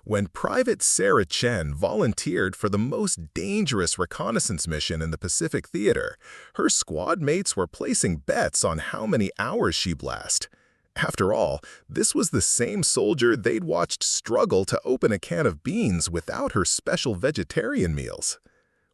When Private Sarah Chen volunteered for the most dangerous reconnaissance mission in the Pacific Theater, her squad mates were placing bets on how many hours she'd last. After all, this was the same soldier they'd watched struggle to open a can of beans without her special vegetarian meals.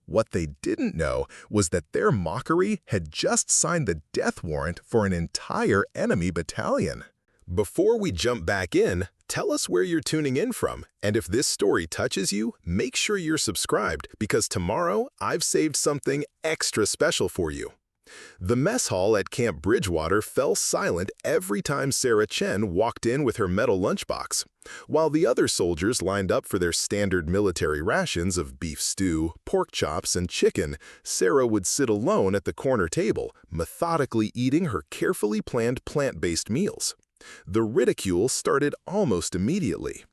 What they didn't know was that their mockery had just signed the death warrant for an entire enemy battalion. Before we jump back in, tell us where you're tuning in from, and if this story touches you, make sure you're subscribed because tomorrow I've saved something extra special for you. The mess hall at Camp Bridgewater fell silent every time Sarah Chen walked in with her metal lunchbox. While the other soldiers lined up for their standard military rations of beef stew, pork chops, and chicken, Sarah would sit alone at the corner table, methodically eating her carefully planned plant-based meals. The ridicule started almost immediately.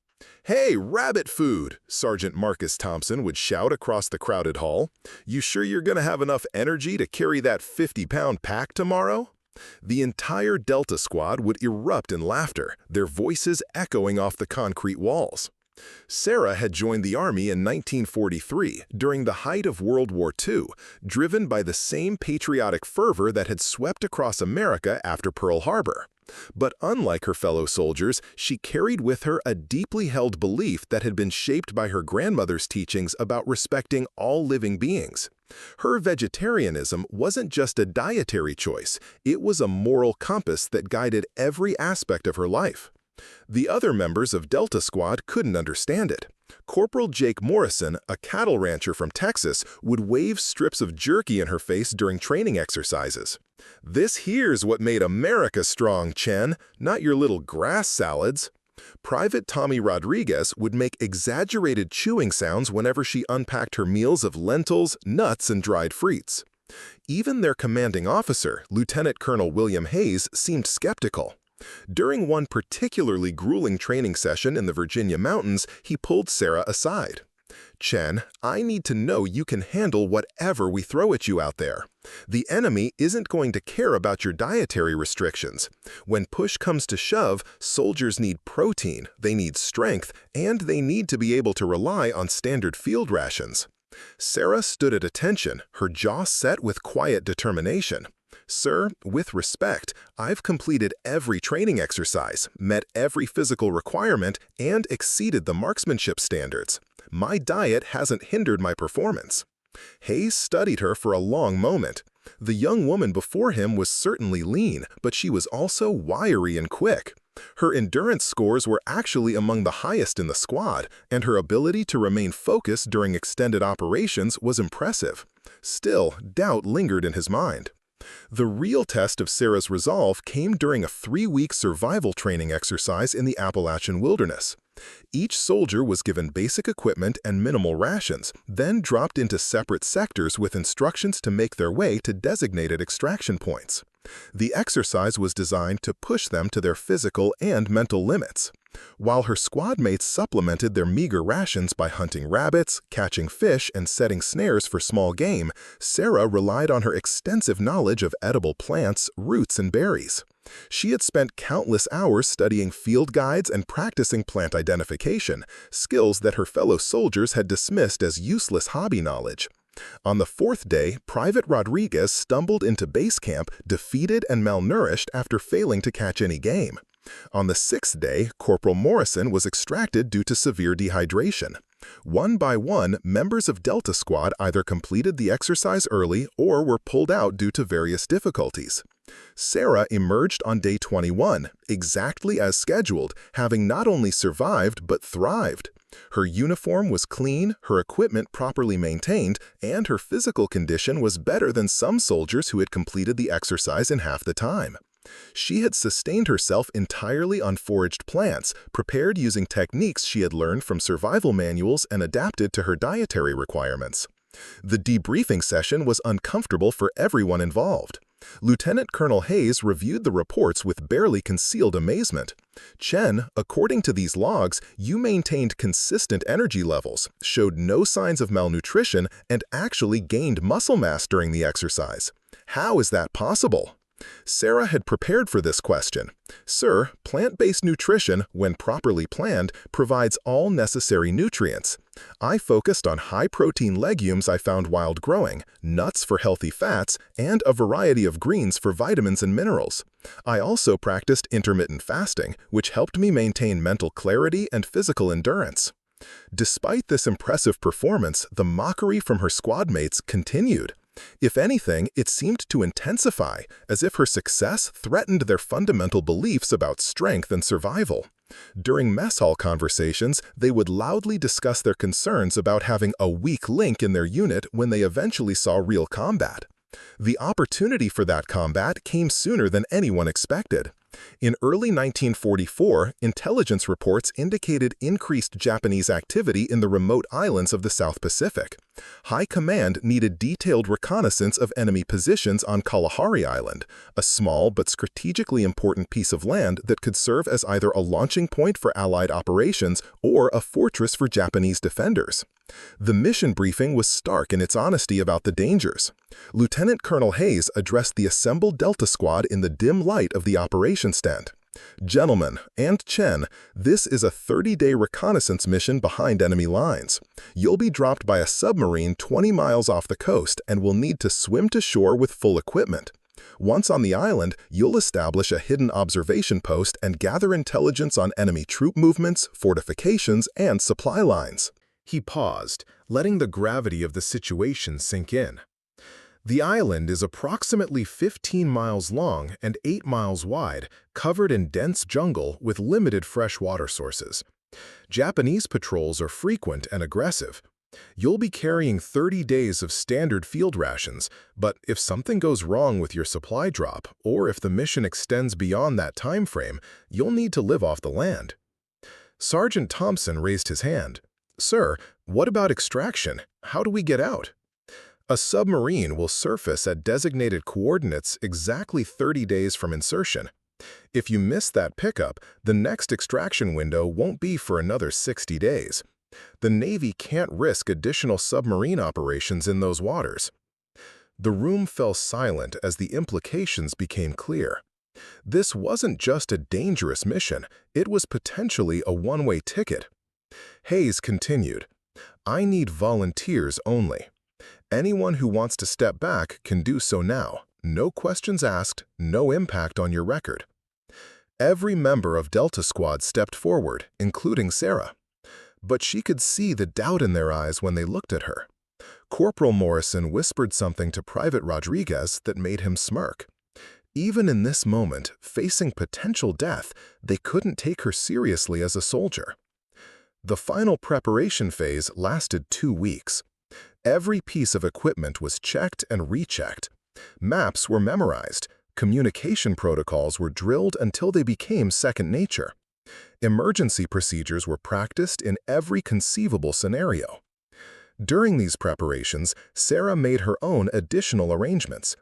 "Hey, rabbit food!" Sergeant Marcus Thompson would shout across the crowded hall. "You sure you're gonna have enough energy to carry that 50-pound pack tomorrow?" The entire Delta squad would erupt in laughter, their voices echoing off the concrete walls. Sarah had joined the Army in 1943 during the height of World War II, driven by the same patriotic fervor that had swept across America after Pearl Harbor. But unlike her fellow soldiers, she carried with her a deeply held belief that had been shaped by her grandmother's teachings about respecting all living beings. Her vegetarianism wasn't just a dietary choice, it was a moral compass that guided every aspect of her life. The other members of Delta Squad couldn't understand it. Corporal Jake Morrison, a cattle rancher from Texas, would wave strips of jerky in her face during training exercises. "This here's what made America strong, Chen, not your little grass salads." Private Tommy Rodriguez would make exaggerated chewing sounds whenever she unpacked her meals of lentils, nuts, and dried fruits. Even their commanding officer, Lieutenant Colonel William Hayes, seemed skeptical. During one particularly grueling training session in the Virginia mountains, he pulled Sarah aside. "Chen, I need to know you can handle whatever we throw at you out there. The enemy isn't going to care about your dietary restrictions. When push comes to shove, soldiers need protein, they need strength, and they need to be able to rely on standard field rations." Sarah stood at attention, her jaw set with quiet determination. "Sir, with respect, I've completed every training exercise, met every physical requirement, and exceeded the marksmanship standards. My diet hasn't hindered my performance." Hayes studied her for a long moment. The young woman before him was certainly lean, but she was also wiry and quick. Her endurance scores were actually among the highest in the squad, and her ability to remain focused during extended operations was impressive. Still, doubt lingered in his mind. The real test of Sarah's resolve came during a 3-week survival training exercise in the Appalachian wilderness. Each soldier was given basic equipment and minimal rations, then dropped into separate sectors with instructions to make their way to designated extraction points. The exercise was designed to push them to their physical and mental limits. While her squad mates supplemented their meager rations by hunting rabbits, catching fish, and setting snares for small game, Sarah relied on her extensive knowledge of edible plants, roots, and berries. She had spent countless hours studying field guides and practicing plant identification, skills that her fellow soldiers had dismissed as useless hobby knowledge. On the 4th day, Private Rodriguez stumbled into base camp, defeated and malnourished after failing to catch any game. On the 6th day, Corporal Morrison was extracted due to severe dehydration. One by one, members of Delta Squad either completed the exercise early or were pulled out due to various difficulties. Sarah emerged on day 21, exactly as scheduled, having not only survived but thrived. Her uniform was clean, her equipment properly maintained, and her physical condition was better than some soldiers who had completed the exercise in half the time. She had sustained herself entirely on foraged plants, prepared using techniques she had learned from survival manuals and adapted to her dietary requirements. The debriefing session was uncomfortable for everyone involved. Lieutenant Colonel Hayes reviewed the reports with barely concealed amazement. "Chen, according to these logs, you maintained consistent energy levels, showed no signs of malnutrition, and actually gained muscle mass during the exercise. How is that possible?" Sarah had prepared for this question. Sir, plant-based nutrition, when properly planned, provides all necessary nutrients. I focused on high-protein legumes I found wild-growing, nuts for healthy fats, and a variety of greens for vitamins and minerals. I also practiced intermittent fasting, which helped me maintain mental clarity and physical endurance. Despite this impressive performance, the mockery from her squad mates continued. If anything, it seemed to intensify, as if her success threatened their fundamental beliefs about strength and survival. During mess hall conversations, they would loudly discuss their concerns about having a weak link in their unit when they eventually saw real combat. The opportunity for that combat came sooner than anyone expected. In early 1944, intelligence reports indicated increased Japanese activity in the remote islands of the South Pacific. High Command needed detailed reconnaissance of enemy positions on Kalahari Island, a small but strategically important piece of land that could serve as either a launching point for Allied operations or a fortress for Japanese defenders. The mission briefing was stark in its honesty about the dangers. Lieutenant Colonel Hayes addressed the assembled Delta Squad in the dim light of the operations tent. Gentlemen, and Chen, this is a 30-day reconnaissance mission behind enemy lines. You'll be dropped by a submarine 20 miles off the coast and will need to swim to shore with full equipment. Once on the island, you'll establish a hidden observation post and gather intelligence on enemy troop movements, fortifications, and supply lines. He paused, letting the gravity of the situation sink in. The island is approximately 15 miles long and 8 miles wide, covered in dense jungle with limited fresh water sources. Japanese patrols are frequent and aggressive. You'll be carrying 30 days of standard field rations, but if something goes wrong with your supply drop, or if the mission extends beyond that time frame, you'll need to live off the land. Sergeant Thompson raised his hand. Sir, what about extraction? How do we get out? A submarine will surface at designated coordinates exactly 30 days from insertion. If you miss that pickup, the next extraction window won't be for another 60 days. The Navy can't risk additional submarine operations in those waters. The room fell silent as the implications became clear. This wasn't just a dangerous mission, it was potentially a one-way ticket. Hayes continued, I need volunteers only. Anyone who wants to step back can do so now. No questions asked, no impact on your record. Every member of Delta Squad stepped forward, including Sarah. But she could see the doubt in their eyes when they looked at her. Corporal Morrison whispered something to Private Rodriguez that made him smirk. Even in this moment, facing potential death, they couldn't take her seriously as a soldier. The final preparation phase lasted 2 weeks. Every piece of equipment was checked and rechecked. Maps were memorized. Communication protocols were drilled until they became second nature. Emergency procedures were practiced in every conceivable scenario. During these preparations, Sarah made her own additional arrangements.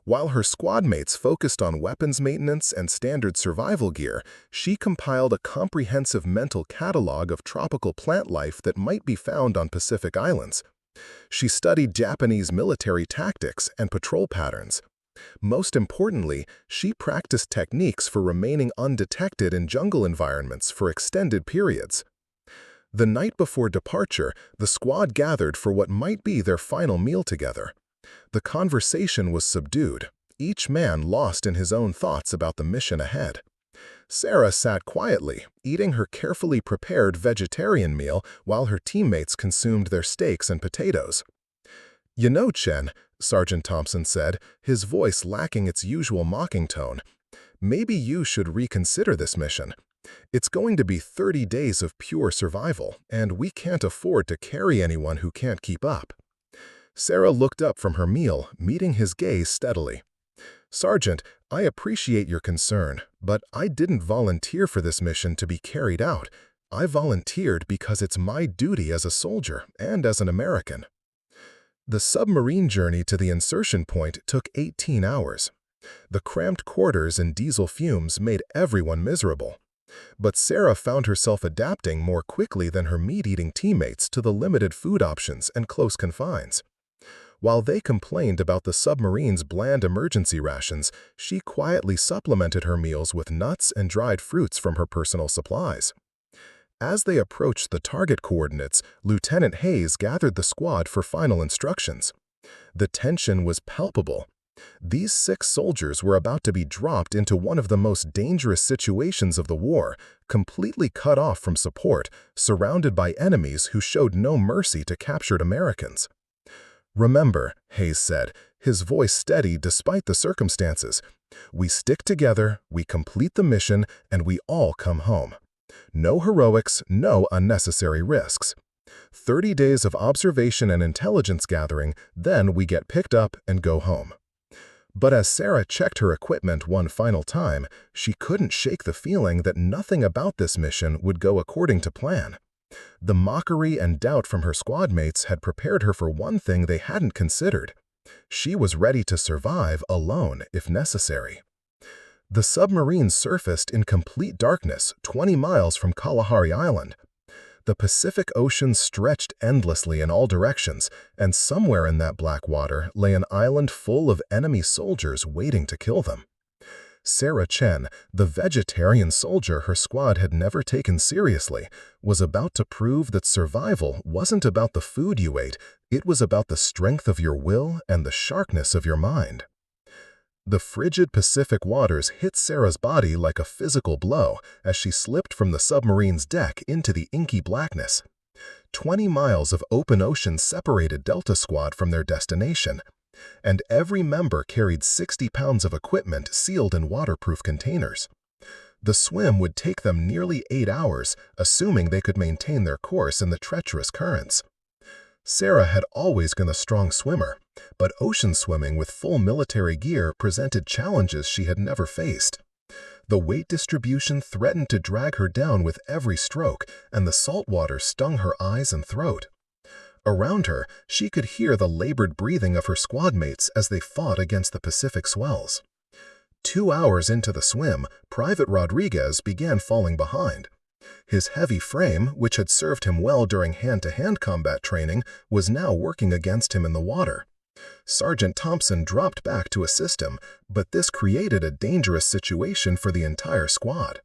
While her squad mates focused on weapons maintenance and standard survival gear, she compiled a comprehensive mental catalog of tropical plant life that might be found on Pacific islands. She studied Japanese military tactics and patrol patterns. Most importantly, she practiced techniques for remaining undetected in jungle environments for extended periods. The night before departure, the squad gathered for what might be their final meal together. The conversation was subdued, each man lost in his own thoughts about the mission ahead. Sarah sat quietly, eating her carefully prepared vegetarian meal while her teammates consumed their steaks and potatoes. You know, Chen, Sergeant Thompson said, his voice lacking its usual mocking tone, maybe you should reconsider this mission. It's going to be 30 days of pure survival, and we can't afford to carry anyone who can't keep up. Sarah looked up from her meal, meeting his gaze steadily. Sergeant, I appreciate your concern, but I didn't volunteer for this mission to be carried out. I volunteered because it's my duty as a soldier and as an American. The submarine journey to the insertion point took 18 hours. The cramped quarters and diesel fumes made everyone miserable. But Sarah found herself adapting more quickly than her meat-eating teammates to the limited food options and close confines. While they complained about the submarine's bland emergency rations, she quietly supplemented her meals with nuts and dried fruits from her personal supplies. As they approached the target coordinates, Lieutenant Hayes gathered the squad for final instructions. The tension was palpable. These 6 soldiers were about to be dropped into one of the most dangerous situations of the war, completely cut off from support, surrounded by enemies who showed no mercy to captured Americans. "Remember," Hayes said, his voice steady despite the circumstances, "we stick together, we complete the mission, and we all come home. No heroics, no unnecessary risks. 30 days of observation and intelligence gathering, then we get picked up and go home." But as Sarah checked her equipment one final time, she couldn't shake the feeling that nothing about this mission would go according to plan. The mockery and doubt from her squad mates had prepared her for one thing they hadn't considered. She was ready to survive alone if necessary. The submarine surfaced in complete darkness 20 miles from Kalahari Island. The Pacific Ocean stretched endlessly in all directions, and somewhere in that black water lay an island full of enemy soldiers waiting to kill them. Sarah Chen, the vegetarian soldier her squad had never taken seriously, was about to prove that survival wasn't about the food you ate, it was about the strength of your will and the sharpness of your mind. The frigid Pacific waters hit Sarah's body like a physical blow as she slipped from the submarine's deck into the inky blackness. 20 miles of open ocean separated Delta Squad from their destination, and every member carried 60 pounds of equipment sealed in waterproof containers. The swim would take them nearly 8 hours, assuming they could maintain their course in the treacherous currents. Sarah had always been a strong swimmer, but ocean swimming with full military gear presented challenges she had never faced. The weight distribution threatened to drag her down with every stroke, and the salt water stung her eyes and throat. Around her, she could hear the labored breathing of her squad mates as they fought against the Pacific swells. 2 hours into the swim, Private Rodriguez began falling behind. His heavy frame, which had served him well during hand-to-hand combat training, was now working against him in the water. Sergeant Thompson dropped back to assist him, but this created a dangerous situation for the entire squad.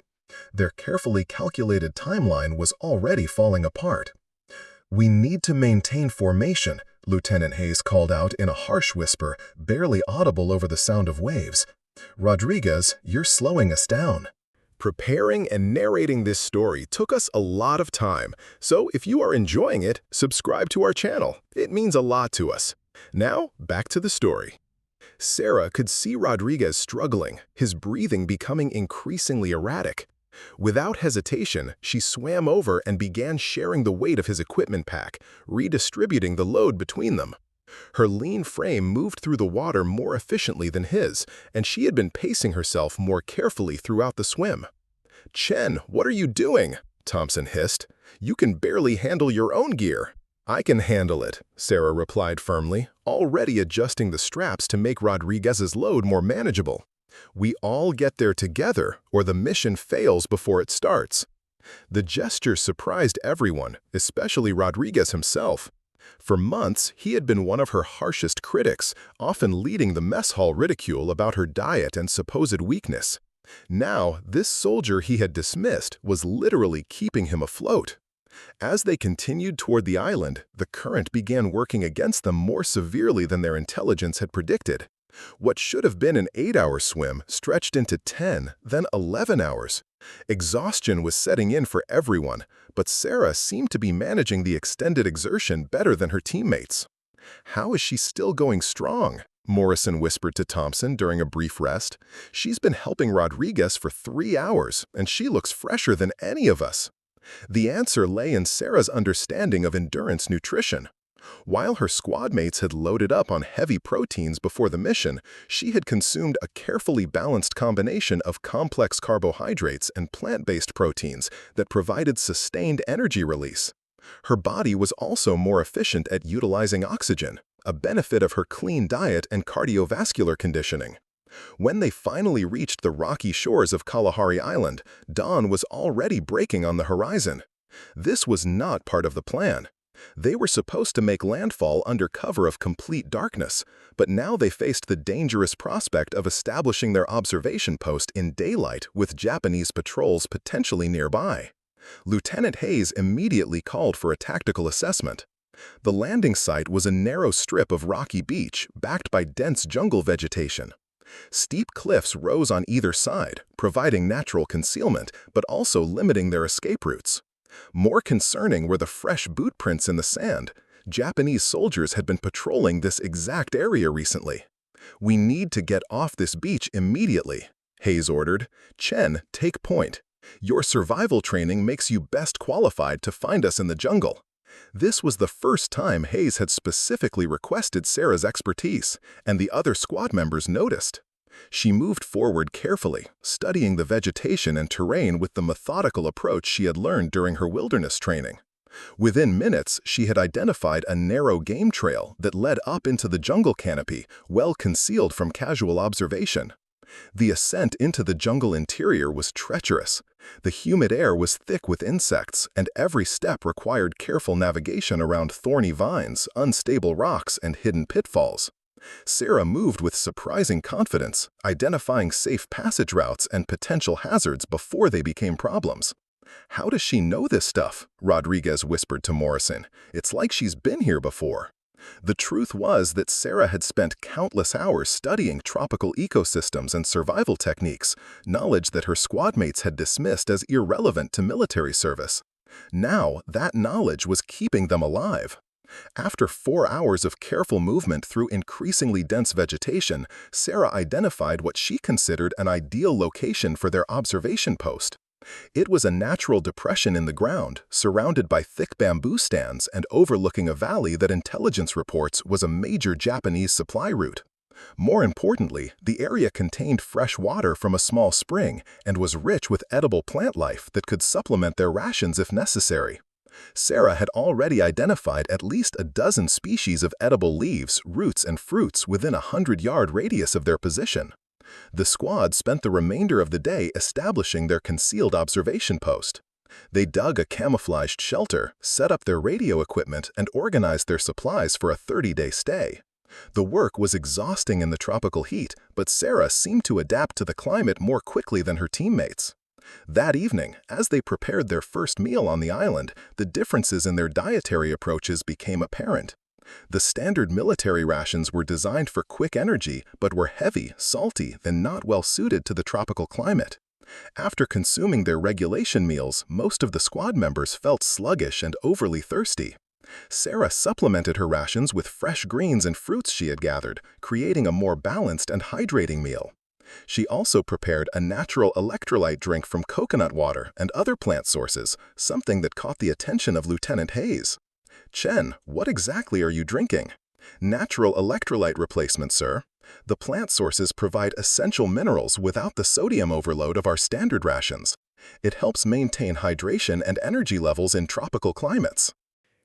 Their carefully calculated timeline was already falling apart. "We need to maintain formation," Lieutenant Hayes called out in a harsh whisper, barely audible over the sound of waves. "Rodriguez, you're slowing us down." Preparing and narrating this story took us a lot of time, so if you are enjoying it, subscribe to our channel. It means a lot to us. Now, back to the story. Sarah could see Rodriguez struggling, his breathing becoming increasingly erratic. Without hesitation, she swam over and began sharing the weight of his equipment pack, redistributing the load between them. Her lean frame moved through the water more efficiently than his, and she had been pacing herself more carefully throughout the swim. "Chen, what are you doing?" Thompson hissed. "You can barely handle your own gear." "I can handle it," Sarah replied firmly, already adjusting the straps to make Rodriguez's load more manageable. "We all get there together, or the mission fails before it starts." The gesture surprised everyone, especially Rodriguez himself. For months, he had been one of her harshest critics, often leading the mess hall ridicule about her diet and supposed weakness. Now, this soldier he had dismissed was literally keeping him afloat. As they continued toward the island, the current began working against them more severely than their intelligence had predicted. What should have been an 8-hour swim stretched into 10, then 11 hours. Exhaustion was setting in for everyone, but Sarah seemed to be managing the extended exertion better than her teammates. "How is she still going strong?" Morrison whispered to Thompson during a brief rest. "She's been helping Rodriguez for 3 hours, and she looks fresher than any of us." The answer lay in Sarah's understanding of endurance nutrition. While her squad mates had loaded up on heavy proteins before the mission, she had consumed a carefully balanced combination of complex carbohydrates and plant-based proteins that provided sustained energy release. Her body was also more efficient at utilizing oxygen, a benefit of her clean diet and cardiovascular conditioning. When they finally reached the rocky shores of Kalahari Island, dawn was already breaking on the horizon. This was not part of the plan. They were supposed to make landfall under cover of complete darkness, but now they faced the dangerous prospect of establishing their observation post in daylight with Japanese patrols potentially nearby. Lieutenant Hayes immediately called for a tactical assessment. The landing site was a narrow strip of rocky beach backed by dense jungle vegetation. Steep cliffs rose on either side, providing natural concealment but also limiting their escape routes. More concerning were the fresh boot prints in the sand. Japanese soldiers had been patrolling this exact area recently. "We need to get off this beach immediately," Hayes ordered. "Chen, take point. Your survival training makes you best qualified to find us in the jungle." This was the first time Hayes had specifically requested Sarah's expertise, and the other squad members noticed. She moved forward carefully, studying the vegetation and terrain with the methodical approach she had learned during her wilderness training. Within minutes, she had identified a narrow game trail that led up into the jungle canopy, well concealed from casual observation. The ascent into the jungle interior was treacherous. The humid air was thick with insects, and every step required careful navigation around thorny vines, unstable rocks, and hidden pitfalls. Sarah moved with surprising confidence, identifying safe passage routes and potential hazards before they became problems. "How does she know this stuff?" Rodriguez whispered to Morrison. "It's like she's been here before." The truth was that Sarah had spent countless hours studying tropical ecosystems and survival techniques, knowledge that her squadmates had dismissed as irrelevant to military service. Now, that knowledge was keeping them alive. After 4 hours of careful movement through increasingly dense vegetation, Sarah identified what she considered an ideal location for their observation post. It was a natural depression in the ground, surrounded by thick bamboo stands and overlooking a valley that intelligence reports was a major Japanese supply route. More importantly, the area contained fresh water from a small spring and was rich with edible plant life that could supplement their rations if necessary. Sarah had already identified at least a dozen species of edible leaves, roots, and fruits within a 100-yard radius of their position. The squad spent the remainder of the day establishing their concealed observation post. They dug a camouflaged shelter, set up their radio equipment, and organized their supplies for a 30-day stay. The work was exhausting in the tropical heat, but Sarah seemed to adapt to the climate more quickly than her teammates. That evening, as they prepared their first meal on the island, the differences in their dietary approaches became apparent. The standard military rations were designed for quick energy, but were heavy, salty, and not well suited to the tropical climate. After consuming their regulation meals, most of the squad members felt sluggish and overly thirsty. Sarah supplemented her rations with fresh greens and fruits she had gathered, creating a more balanced and hydrating meal. She also prepared a natural electrolyte drink from coconut water and other plant sources, something that caught the attention of Lieutenant Hayes. "Chen, what exactly are you drinking?" "Natural electrolyte replacement, sir. The plant sources provide essential minerals without the sodium overload of our standard rations. It helps maintain hydration and energy levels in tropical climates."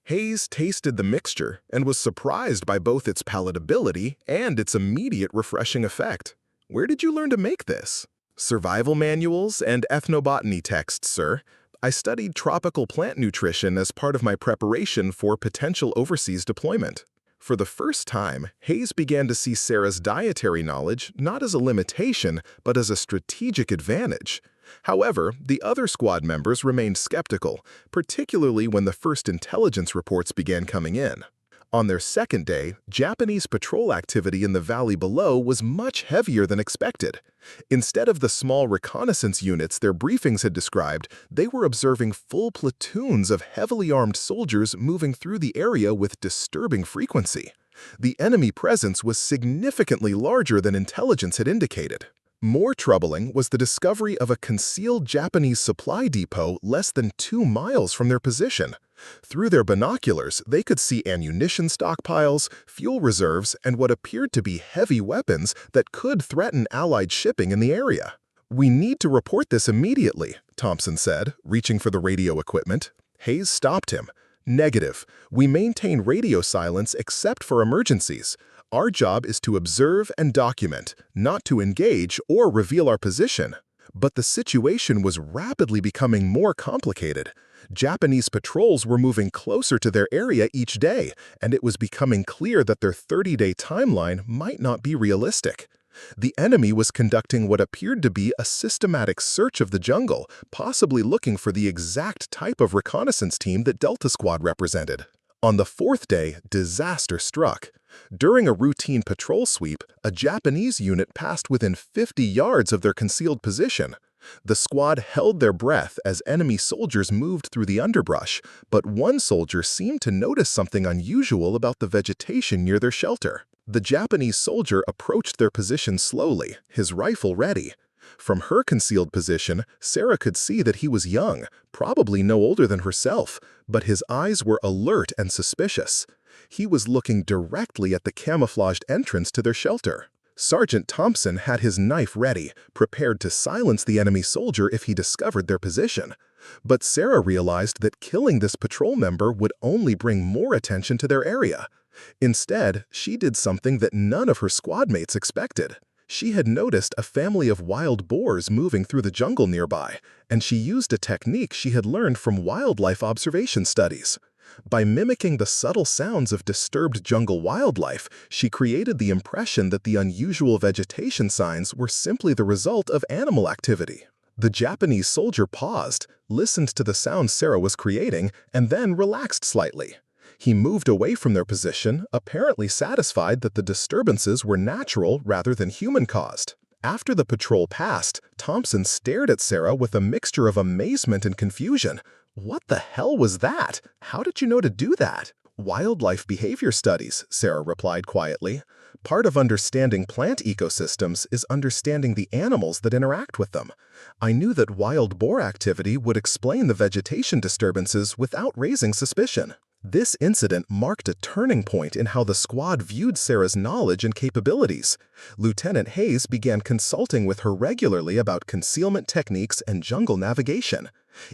Hayes tasted the mixture and was surprised by both its palatability and its immediate refreshing effect. "Where did you learn to make this?" "Survival manuals and ethnobotany texts, sir. I studied tropical plant nutrition as part of my preparation for potential overseas deployment." For the first time, Hayes began to see Sarah's dietary knowledge not as a limitation, but as a strategic advantage. However, the other squad members remained skeptical, particularly when the first intelligence reports began coming in. On their second day, Japanese patrol activity in the valley below was much heavier than expected. Instead of the small reconnaissance units their briefings had described, they were observing full platoons of heavily armed soldiers moving through the area with disturbing frequency. The enemy presence was significantly larger than intelligence had indicated. More troubling was the discovery of a concealed Japanese supply depot less than 2 miles from their position. Through their binoculars, they could see ammunition stockpiles, fuel reserves, and what appeared to be heavy weapons that could threaten Allied shipping in the area. "We need to report this immediately," Thompson said, reaching for the radio equipment. Hayes stopped him. "Negative. We maintain radio silence except for emergencies. Our job is to observe and document, not to engage or reveal our position." But the situation was rapidly becoming more complicated. Japanese patrols were moving closer to their area each day, and it was becoming clear that their 30-day timeline might not be realistic. The enemy was conducting what appeared to be a systematic search of the jungle, possibly looking for the exact type of reconnaissance team that Delta Squad represented. On the fourth day, disaster struck. During a routine patrol sweep, a Japanese unit passed within 50 yards of their concealed position. The squad held their breath as enemy soldiers moved through the underbrush, but one soldier seemed to notice something unusual about the vegetation near their shelter. The Japanese soldier approached their position slowly, his rifle ready. From her concealed position, Sarah could see that he was young, probably no older than herself, but his eyes were alert and suspicious. He was looking directly at the camouflaged entrance to their shelter. Sergeant Thompson had his knife ready, prepared to silence the enemy soldier if he discovered their position. But Sarah realized that killing this patrol member would only bring more attention to their area. Instead, she did something that none of her squad mates expected. She had noticed a family of wild boars moving through the jungle nearby, and she used a technique she had learned from wildlife observation studies. By mimicking the subtle sounds of disturbed jungle wildlife, she created the impression that the unusual vegetation signs were simply the result of animal activity. The Japanese soldier paused, listened to the sounds Sarah was creating, and then relaxed slightly. He moved away from their position, apparently satisfied that the disturbances were natural rather than human-caused. After the patrol passed, Thompson stared at Sarah with a mixture of amazement and confusion. "What the hell was that? How did you know to do that?" "Wildlife behavior studies," Sarah replied quietly. "Part of understanding plant ecosystems is understanding the animals that interact with them. I knew that wild boar activity would explain the vegetation disturbances without raising suspicion." This incident marked a turning point in how the squad viewed Sarah's knowledge and capabilities. Lieutenant Hayes began consulting with her regularly about concealment techniques and jungle navigation.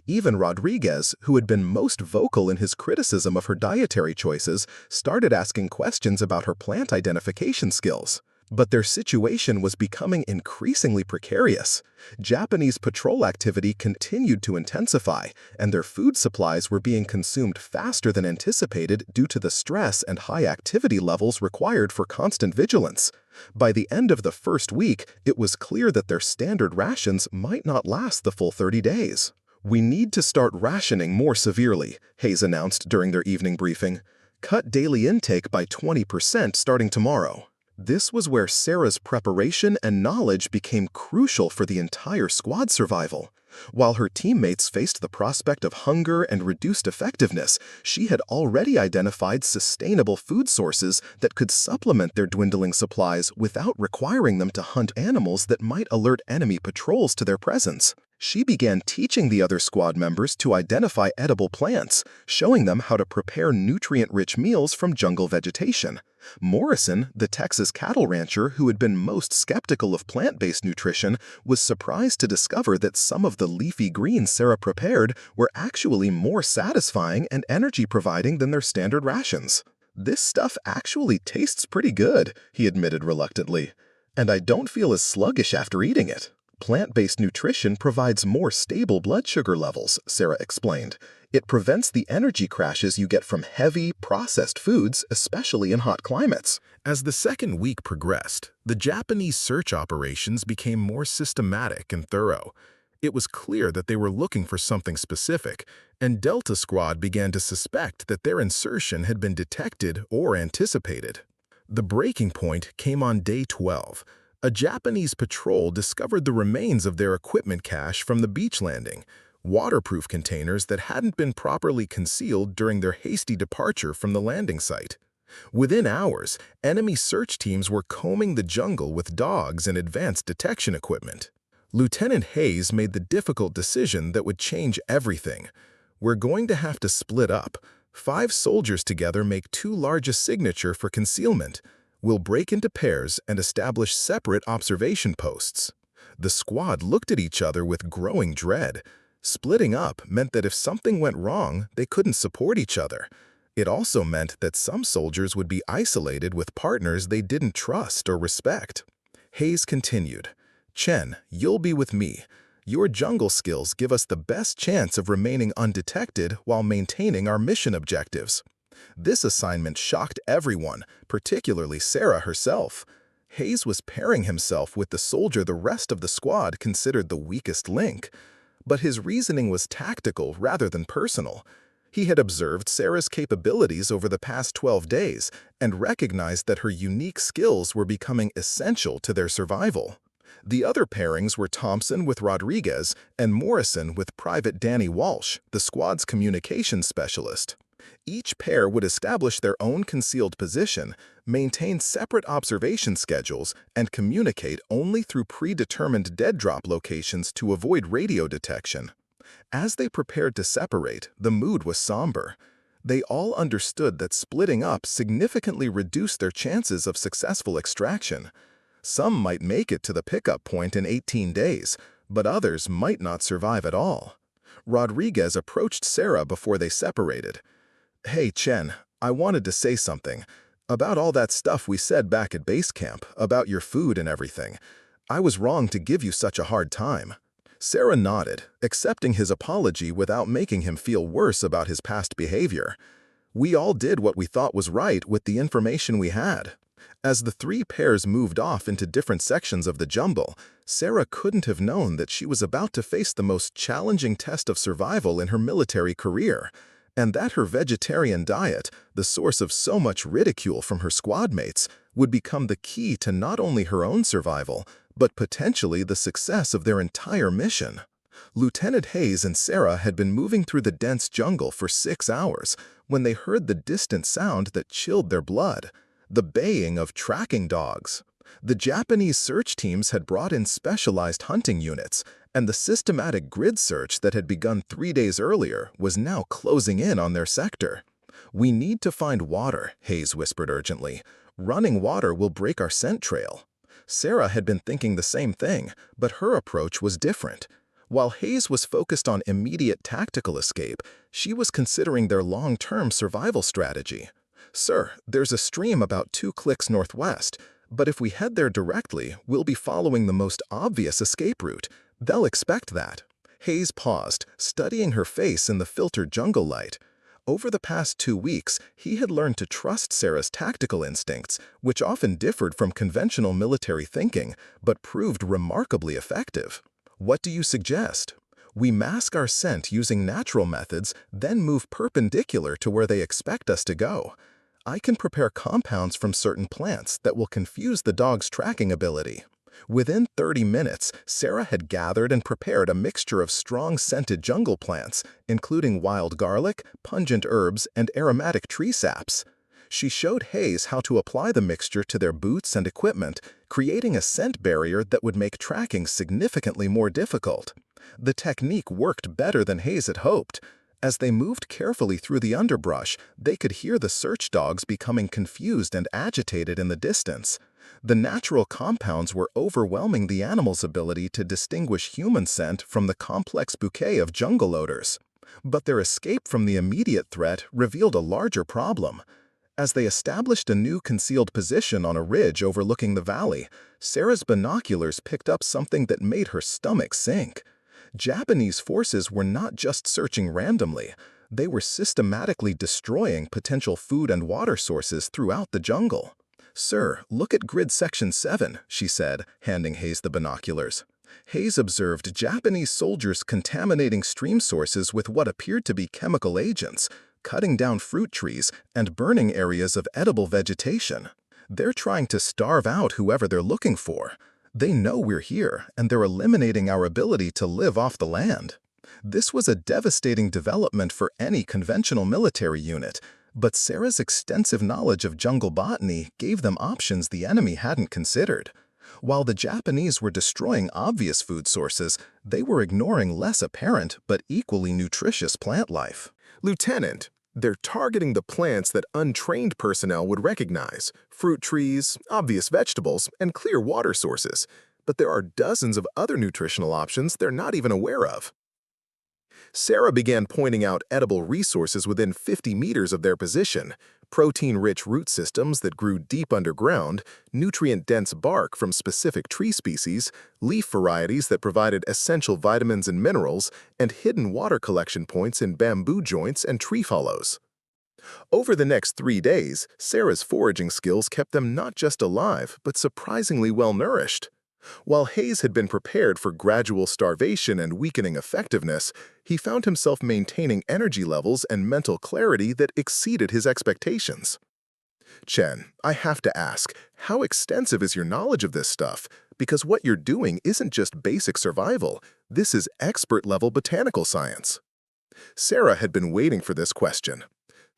Even Rodriguez, who had been most vocal in his criticism of her dietary choices, started asking questions about her plant identification skills. But their situation was becoming increasingly precarious. Japanese patrol activity continued to intensify, and their food supplies were being consumed faster than anticipated due to the stress and high activity levels required for constant vigilance. By the end of the first week, it was clear that their standard rations might not last the full 30 days. "We need to start rationing more severely," Hayes announced during their evening briefing. "Cut daily intake by 20% starting tomorrow." This was where Sarah's preparation and knowledge became crucial for the entire squad's survival. While her teammates faced the prospect of hunger and reduced effectiveness, she had already identified sustainable food sources that could supplement their dwindling supplies without requiring them to hunt animals that might alert enemy patrols to their presence. She began teaching the other squad members to identify edible plants, showing them how to prepare nutrient-rich meals from jungle vegetation. Morrison, the Texas cattle rancher who had been most skeptical of plant-based nutrition, was surprised to discover that some of the leafy greens Sarah prepared were actually more satisfying and energy-providing than their standard rations. "This stuff actually tastes pretty good," he admitted reluctantly. "And I don't feel as sluggish after eating it." "Plant-based nutrition provides more stable blood sugar levels," Sarah explained. "It prevents the energy crashes you get from heavy, processed foods, especially in hot climates." As the second week progressed, the Japanese search operations became more systematic and thorough. It was clear that they were looking for something specific, and Delta Squad began to suspect that their insertion had been detected or anticipated. The breaking point came on day 12. A Japanese patrol discovered the remains of their equipment cache from the beach landing, waterproof containers that hadn't been properly concealed during their hasty departure from the landing site. Within hours, enemy search teams were combing the jungle with dogs and advanced detection equipment. Lieutenant Hayes made the difficult decision that would change everything. "We're going to have to split up. 5 soldiers together make too large a signature for concealment. We'll break into pairs and establish separate observation posts." The squad looked at each other with growing dread. Splitting up meant that if something went wrong, they couldn't support each other. It also meant that some soldiers would be isolated with partners they didn't trust or respect. Hayes continued, "Chen, you'll be with me. Your jungle skills give us the best chance of remaining undetected while maintaining our mission objectives." This assignment shocked everyone, particularly Sarah herself. Hayes was pairing himself with the soldier the rest of the squad considered the weakest link. But his reasoning was tactical rather than personal. He had observed Sarah's capabilities over the past 12 days and recognized that her unique skills were becoming essential to their survival. The other pairings were Thompson with Rodriguez and Morrison with Private Danny Walsh, the squad's communications specialist. Each pair would establish their own concealed position, maintain separate observation schedules, and communicate only through predetermined dead drop locations to avoid radio detection. As they prepared to separate, the mood was somber. They all understood that splitting up significantly reduced their chances of successful extraction. Some might make it to the pickup point in 18 days, but others might not survive at all. Rodriguez approached Sarah before they separated. "Hey, Chen, I wanted to say something. About all that stuff we said back at base camp, about your food and everything. I was wrong to give you such a hard time." Sarah nodded, accepting his apology without making him feel worse about his past behavior. "We all did what we thought was right with the information we had." As the three pairs moved off into different sections of the jungle, Sarah couldn't have known that she was about to face the most challenging test of survival in her military career, and that her vegetarian diet, the source of so much ridicule from her squad mates, would become the key to not only her own survival, but potentially the success of their entire mission. Lieutenant Hayes and Sarah had been moving through the dense jungle for 6 hours when they heard the distant sound that chilled their blood, the baying of tracking dogs. The Japanese search teams had brought in specialized hunting units, and the systematic grid search that had begun 3 days earlier was now closing in on their sector. "We need to find water," Hayes whispered urgently. "Running water will break our scent trail." Sarah had been thinking the same thing, but her approach was different. While Hayes was focused on immediate tactical escape, she was considering their long-term survival strategy. "Sir, there's a stream about 2 clicks northwest, but if we head there directly, we'll be following the most obvious escape route. They'll expect that." Hayes paused, studying her face in the filtered jungle light. Over the past 2 weeks, he had learned to trust Sarah's tactical instincts, which often differed from conventional military thinking, but proved remarkably effective. "What do you suggest?" "We mask our scent using natural methods, then move perpendicular to where they expect us to go. I can prepare compounds from certain plants that will confuse the dog's tracking ability." Within 30 minutes, Sarah had gathered and prepared a mixture of strong-scented jungle plants, including wild garlic, pungent herbs, and aromatic tree saps. She showed Hayes how to apply the mixture to their boots and equipment, creating a scent barrier that would make tracking significantly more difficult. The technique worked better than Hayes had hoped. As they moved carefully through the underbrush, they could hear the search dogs becoming confused and agitated in the distance. The natural compounds were overwhelming the animal's ability to distinguish human scent from the complex bouquet of jungle odors. But their escape from the immediate threat revealed a larger problem. As they established a new concealed position on a ridge overlooking the valley, Sarah's binoculars picked up something that made her stomach sink. Japanese forces were not just searching randomly, they were systematically destroying potential food and water sources throughout the jungle. "Sir, look at grid section 7, she said, handing Hayes the binoculars. Hayes observed Japanese soldiers contaminating stream sources with what appeared to be chemical agents, cutting down fruit trees, and burning areas of edible vegetation. They're trying to starve out whoever they're looking for. They know we're here, and they're eliminating our ability to live off the land." This was a devastating development for any conventional military unit, but Sarah's extensive knowledge of jungle botany gave them options the enemy hadn't considered. While the Japanese were destroying obvious food sources, they were ignoring less apparent but equally nutritious plant life. "Lieutenant, they're targeting the plants that untrained personnel would recognize, fruit trees, obvious vegetables, and clear water sources. But there are dozens of other nutritional options they're not even aware of." Sarah began pointing out edible resources within 50 meters of their position, protein-rich root systems that grew deep underground, nutrient-dense bark from specific tree species, leaf varieties that provided essential vitamins and minerals, and hidden water collection points in bamboo joints and tree hollows. Over the next 3 days, Sarah's foraging skills kept them not just alive, but surprisingly well-nourished. While Hayes had been prepared for gradual starvation and weakening effectiveness, he found himself maintaining energy levels and mental clarity that exceeded his expectations. Chen, I have to ask, how extensive is your knowledge of this stuff? Because what you're doing isn't just basic survival, this is expert-level botanical science. Sarah had been waiting for this question.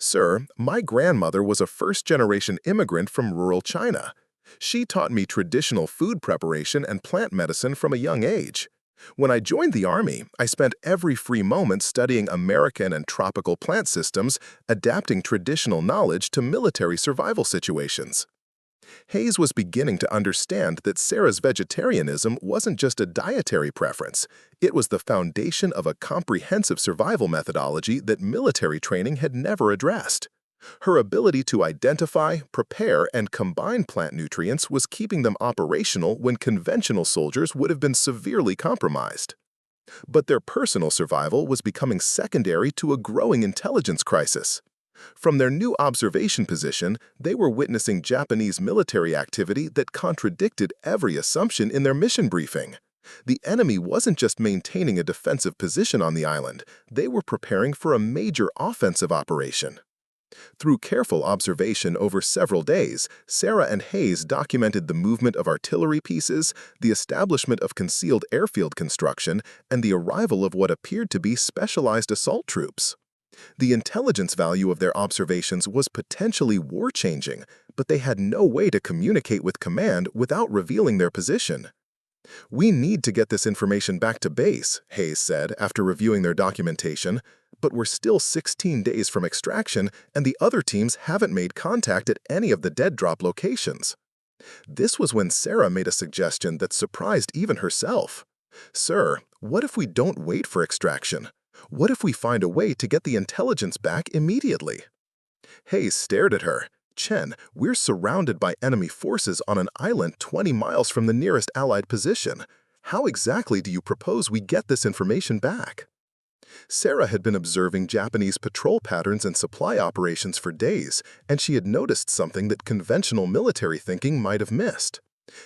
Sir, my grandmother was a first-generation immigrant from rural China. She taught me traditional food preparation and plant medicine from a young age. When I joined the Army, I spent every free moment studying American and tropical plant systems, adapting traditional knowledge to military survival situations. Hayes was beginning to understand that Sarah's vegetarianism wasn't just a dietary preference. It was the foundation of a comprehensive survival methodology that military training had never addressed. Her ability to identify, prepare, and combine plant nutrients was keeping them operational when conventional soldiers would have been severely compromised. But their personal survival was becoming secondary to a growing intelligence crisis. From their new observation position, they were witnessing Japanese military activity that contradicted every assumption in their mission briefing. The enemy wasn't just maintaining a defensive position on the island, they were preparing for a major offensive operation. Through careful observation over several days, Sarah and Hayes documented the movement of artillery pieces, the establishment of concealed airfield construction, and the arrival of what appeared to be specialized assault troops. The intelligence value of their observations was potentially war-changing, but they had no way to communicate with command without revealing their position. We need to get this information back to base, Hayes said after reviewing their documentation, but we're still 16 days from extraction and the other teams haven't made contact at any of the dead drop locations. This was when Sarah made a suggestion that surprised even herself. Sir, what if we don't wait for extraction? What if we find a way to get the intelligence back immediately? Hayes stared at her. Chen, we're surrounded by enemy forces on an island 20 miles from the nearest Allied position. How exactly do you propose we get this information back? Sarah had been observing Japanese patrol patterns and supply operations for days, and she had noticed something that conventional military thinking might have missed.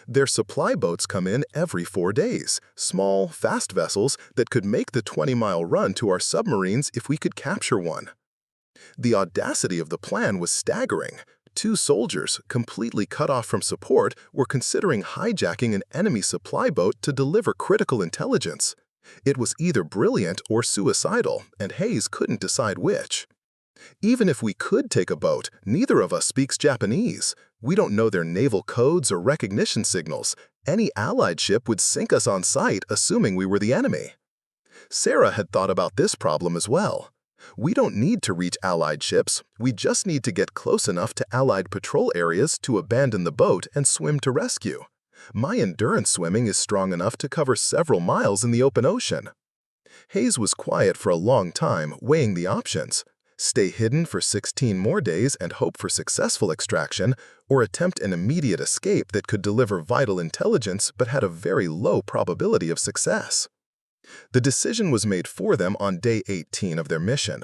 Their supply boats come in every 4 days, small, fast vessels that could make the 20-mile run to our submarines if we could capture one. The audacity of the plan was staggering. 2 soldiers, completely cut off from support, were considering hijacking an enemy supply boat to deliver critical intelligence. It was either brilliant or suicidal, and Hayes couldn't decide which. Even if we could take a boat, neither of us speaks Japanese. We don't know their naval codes or recognition signals. Any Allied ship would sink us on sight, assuming we were the enemy. Sarah had thought about this problem as well. We don't need to reach Allied ships, we just need to get close enough to Allied patrol areas to abandon the boat and swim to rescue. My endurance swimming is strong enough to cover several miles in the open ocean. Hayes was quiet for a long time, weighing the options. Stay hidden for 16 more days and hope for successful extraction, or attempt an immediate escape that could deliver vital intelligence but had a very low probability of success. The decision was made for them on day 18 of their mission.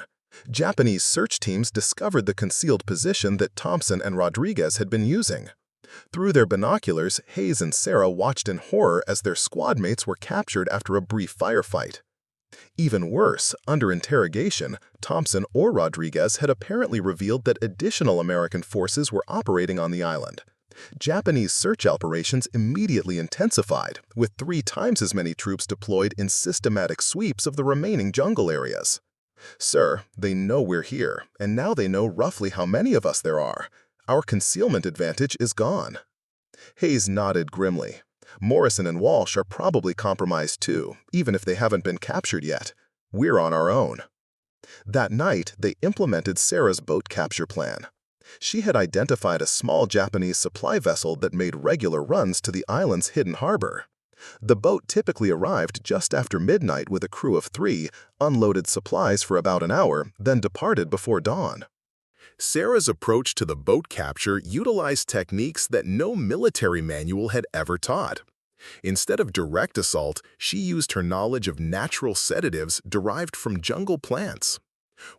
Japanese search teams discovered the concealed position that Thompson and Rodriguez had been using. Through their binoculars, Hayes and Sarah watched in horror as their squad mates were captured after a brief firefight. Even worse, under interrogation, Thompson or Rodriguez had apparently revealed that additional American forces were operating on the island. Japanese search operations immediately intensified, with 3 times as many troops deployed in systematic sweeps of the remaining jungle areas. Sir, they know we're here, and now they know roughly how many of us there are. Our concealment advantage is gone. Hayes nodded grimly. Morrison and Walsh are probably compromised too, even if they haven't been captured yet. We're on our own. That night, they implemented Sarah's boat capture plan. She had identified a small Japanese supply vessel that made regular runs to the island's hidden harbor. The boat typically arrived just after midnight with a crew of 3, unloaded supplies for about an hour, then departed before dawn. Sarah's approach to the boat capture utilized techniques that no military manual had ever taught. Instead of direct assault, she used her knowledge of natural sedatives derived from jungle plants.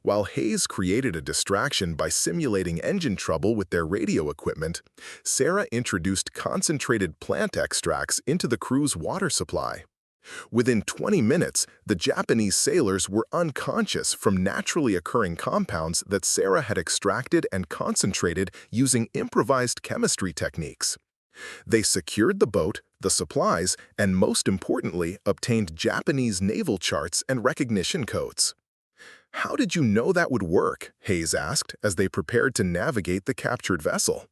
While Hayes created a distraction by simulating engine trouble with their radio equipment, Sarah introduced concentrated plant extracts into the crew's water supply. Within 20 minutes, the Japanese sailors were unconscious from naturally occurring compounds that Sarah had extracted and concentrated using improvised chemistry techniques. They secured the boat, the supplies, and most importantly, obtained Japanese naval charts and recognition codes. "How did you know that would work?" Hayes asked as they prepared to navigate the captured vessel.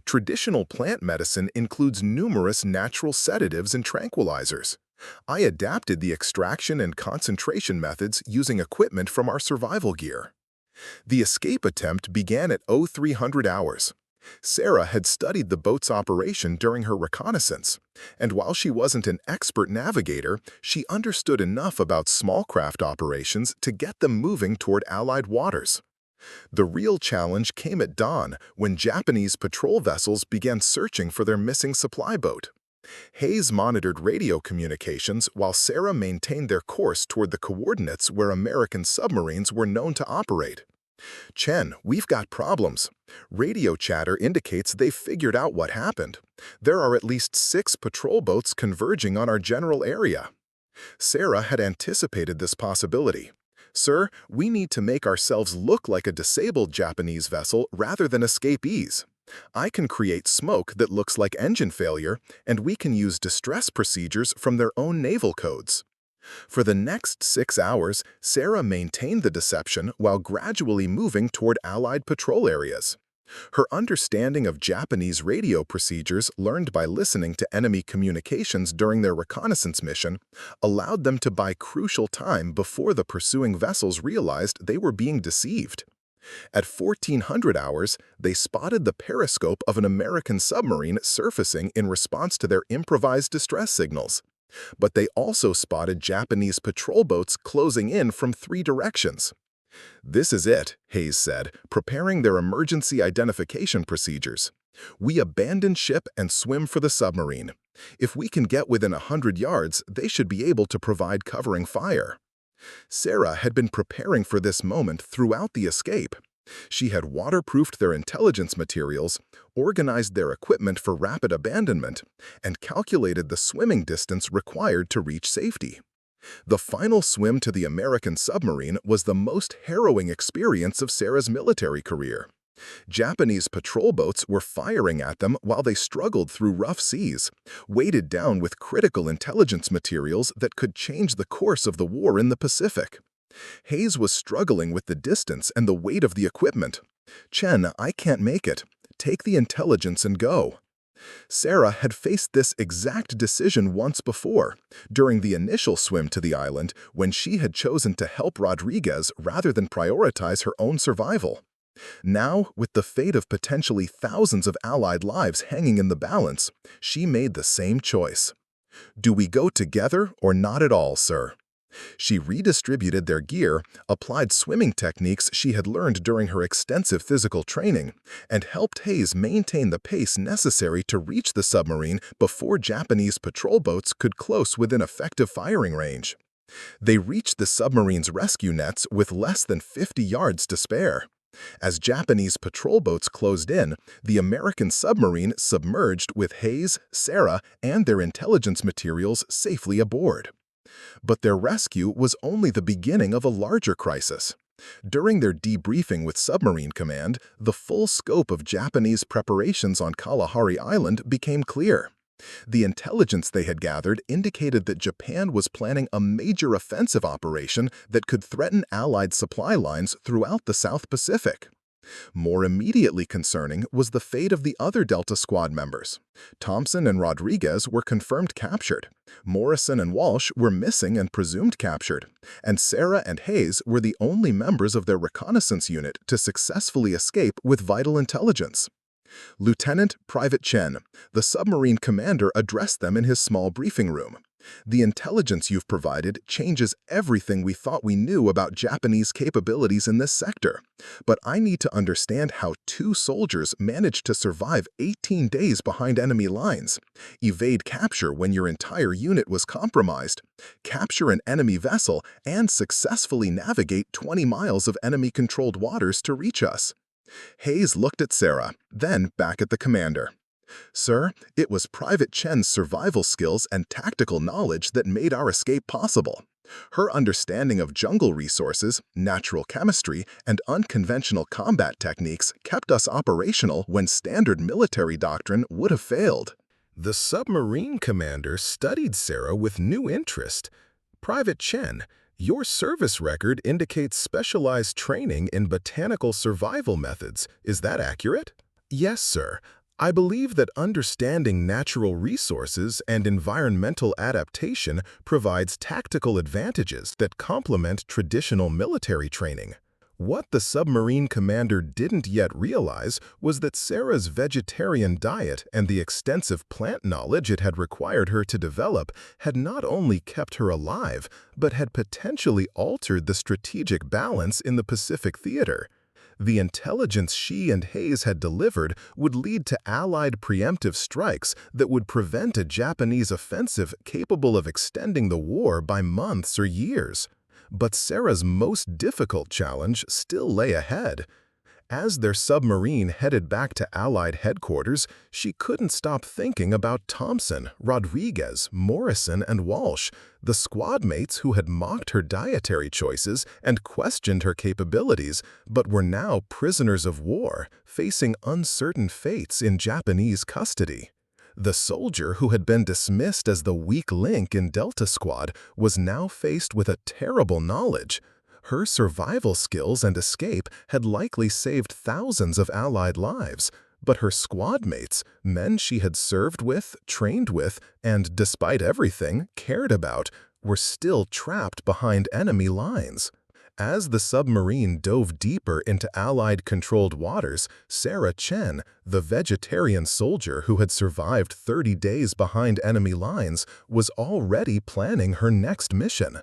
"Traditional plant medicine includes numerous natural sedatives and tranquilizers. I adapted the extraction and concentration methods using equipment from our survival gear." The escape attempt began at 0300 hours. Sarah had studied the boat's operation during her reconnaissance, and while she wasn't an expert navigator, she understood enough about small craft operations to get them moving toward Allied waters. The real challenge came at dawn when Japanese patrol vessels began searching for their missing supply boat. Hayes monitored radio communications while Sarah maintained their course toward the coordinates where American submarines were known to operate. "Chen, we've got problems. Radio chatter indicates they've figured out what happened. There are at least 6 patrol boats converging on our general area." Sarah had anticipated this possibility. "Sir, we need to make ourselves look like a disabled Japanese vessel rather than escapees. I can create smoke that looks like engine failure, and we can use distress procedures from their own naval codes." For the next 6 hours, Sarah maintained the deception while gradually moving toward Allied patrol areas. Her understanding of Japanese radio procedures learned by listening to enemy communications during their reconnaissance mission allowed them to buy crucial time before the pursuing vessels realized they were being deceived. At 1400 hours, they spotted the periscope of an American submarine surfacing in response to their improvised distress signals. But they also spotted Japanese patrol boats closing in from 3 directions. "This is it," Hayes said, preparing their emergency identification procedures. "We abandon ship and swim for the submarine. If we can get within 100 yards, they should be able to provide covering fire." Sarah had been preparing for this moment throughout the escape. She had waterproofed their intelligence materials, organized their equipment for rapid abandonment, and calculated the swimming distance required to reach safety. The final swim to the American submarine was the most harrowing experience of Sarah's military career. Japanese patrol boats were firing at them while they struggled through rough seas, weighted down with critical intelligence materials that could change the course of the war in the Pacific. Hayes was struggling with the distance and the weight of the equipment. "Chen, I can't make it. Take the intelligence and go." Sarah had faced this exact decision once before, during the initial swim to the island when she had chosen to help Rodriguez rather than prioritize her own survival. Now, with the fate of potentially thousands of Allied lives hanging in the balance, she made the same choice. "Do we go together or not at all, sir?" She redistributed their gear, applied swimming techniques she had learned during her extensive physical training, and helped Hayes maintain the pace necessary to reach the submarine before Japanese patrol boats could close within effective firing range. They reached the submarine's rescue nets with less than 50 yards to spare. As Japanese patrol boats closed in, the American submarine submerged with Hayes, Sarah, and their intelligence materials safely aboard. But their rescue was only the beginning of a larger crisis. During their debriefing with Submarine Command, the full scope of Japanese preparations on Kalahari Island became clear. The intelligence they had gathered indicated that Japan was planning a major offensive operation that could threaten Allied supply lines throughout the South Pacific. More immediately concerning was the fate of the other Delta Squad members. Thompson and Rodriguez were confirmed captured. Morrison and Walsh were missing and presumed captured. And Sarah and Hayes were the only members of their reconnaissance unit to successfully escape with vital intelligence. Lieutenant Private Chen, the submarine commander, addressed them in his small briefing room. The intelligence you've provided changes everything we thought we knew about Japanese capabilities in this sector. But I need to understand how two soldiers managed to survive 18 days behind enemy lines, evade capture when your entire unit was compromised, capture an enemy vessel, and successfully navigate 20 miles of enemy-controlled waters to reach us. Hayes looked at Sarah, then back at the commander. Sir, it was Private Chen's survival skills and tactical knowledge that made our escape possible. Her understanding of jungle resources, natural chemistry, and unconventional combat techniques kept us operational when standard military doctrine would have failed. The submarine commander studied Sarah with new interest. Private Chen, your service record indicates specialized training in botanical survival methods. Is that accurate? Yes, sir. I believe that understanding natural resources and environmental adaptation provides tactical advantages that complement traditional military training. What the submarine commander didn't yet realize was that Sarah's vegetarian diet and the extensive plant knowledge it had required her to develop had not only kept her alive, but had potentially altered the strategic balance in the Pacific theater. The intelligence she and Hayes had delivered would lead to Allied preemptive strikes that would prevent a Japanese offensive capable of extending the war by months or years. But Sarah's most difficult challenge still lay ahead. As their submarine headed back to Allied headquarters, she couldn't stop thinking about Thompson, Rodriguez, Morrison, and Walsh, the squad mates who had mocked her dietary choices and questioned her capabilities, but were now prisoners of war, facing uncertain fates in Japanese custody. The soldier who had been dismissed as the weak link in Delta Squad was now faced with a terrible knowledge. Her survival skills and escape had likely saved thousands of Allied lives, but her squad mates, men she had served with, trained with, and, despite everything, cared about, were still trapped behind enemy lines. As the submarine dove deeper into Allied-controlled waters, Sarah Chen, the vegetarian soldier who had survived 30 days behind enemy lines, was already planning her next mission.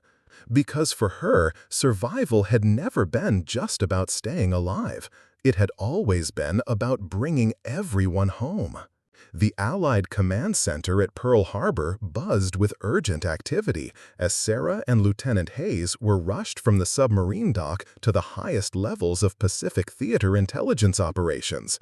Because for her, survival had never been just about staying alive. It had always been about bringing everyone home. The Allied command center at Pearl Harbor buzzed with urgent activity as Sarah and Lieutenant Hayes were rushed from the submarine dock to the highest levels of Pacific Theater intelligence operations.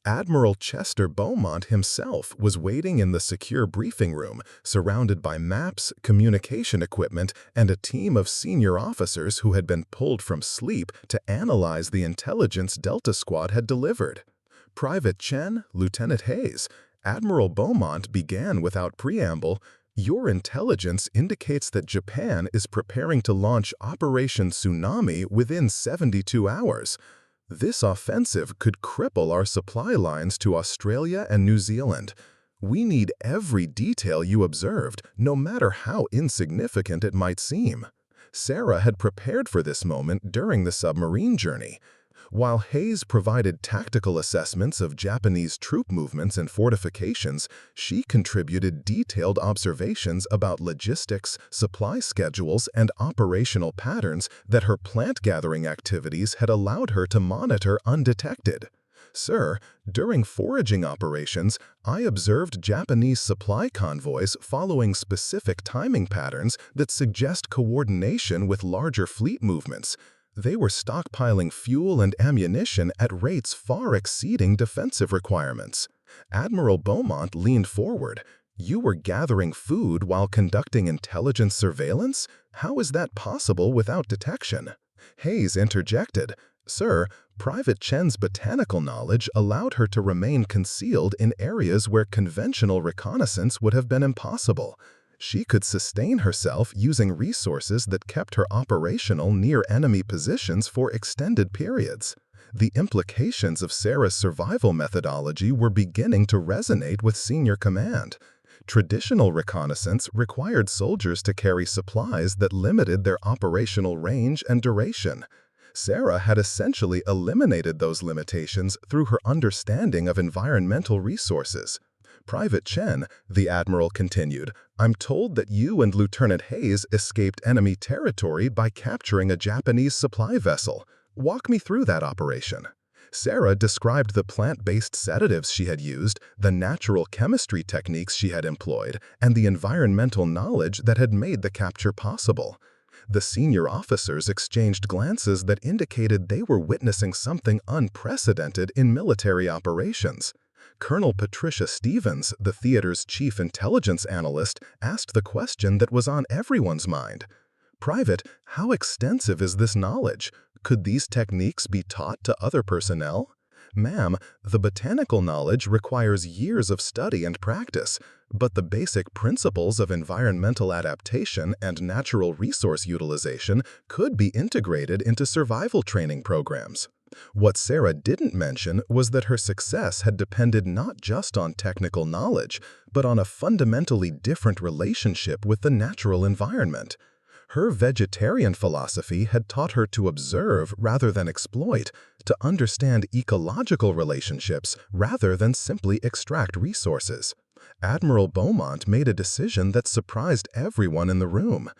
Admiral Chester Beaumont himself was waiting in the secure briefing room, surrounded by maps, communication equipment, and a team of senior officers who had been pulled from sleep to analyze the intelligence Delta Squad had delivered. Private Chen, Lieutenant Hayes, Admiral Beaumont began without preamble, "Your intelligence indicates that Japan is preparing to launch Operation Tsunami within 72 hours. This offensive could cripple our supply lines to Australia and New Zealand. We need every detail you observed, no matter how insignificant it might seem." Sarah had prepared for this moment during the submarine journey. While Hayes provided tactical assessments of Japanese troop movements and fortifications, she contributed detailed observations about logistics, supply schedules, and operational patterns that her plant-gathering activities had allowed her to monitor undetected. "Sir, during foraging operations, I observed Japanese supply convoys following specific timing patterns that suggest coordination with larger fleet movements. They were stockpiling fuel and ammunition at rates far exceeding defensive requirements." Admiral Beaumont leaned forward. "You were gathering food while conducting intelligence surveillance? How is that possible without detection?" Hayes interjected. "Sir, Private Chen's botanical knowledge allowed her to remain concealed in areas where conventional reconnaissance would have been impossible. She could sustain herself using resources that kept her operational near enemy positions for extended periods." The implications of Sarah's survival methodology were beginning to resonate with senior command. Traditional reconnaissance required soldiers to carry supplies that limited their operational range and duration. Sarah had essentially eliminated those limitations through her understanding of environmental resources. "Private Chen," the admiral continued, I'm told that you and Lieutenant Hayes escaped enemy territory by capturing a Japanese supply vessel. Walk me through that operation." Sarah described the plant-based sedatives she had used, the natural chemistry techniques she had employed, and the environmental knowledge that had made the capture possible. The senior officers exchanged glances that indicated they were witnessing something unprecedented in military operations. Colonel Patricia Stevens, the theater's chief intelligence analyst, asked the question that was on everyone's mind. "Private, how extensive is this knowledge? Could these techniques be taught to other personnel?" "Ma'am, the botanical knowledge requires years of study and practice, but the basic principles of environmental adaptation and natural resource utilization could be integrated into survival training programs." What Sarah didn't mention was that her success had depended not just on technical knowledge, but on a fundamentally different relationship with the natural environment. Her vegetarian philosophy had taught her to observe rather than exploit, to understand ecological relationships rather than simply extract resources. Admiral Beaumont made a decision that surprised everyone in the room.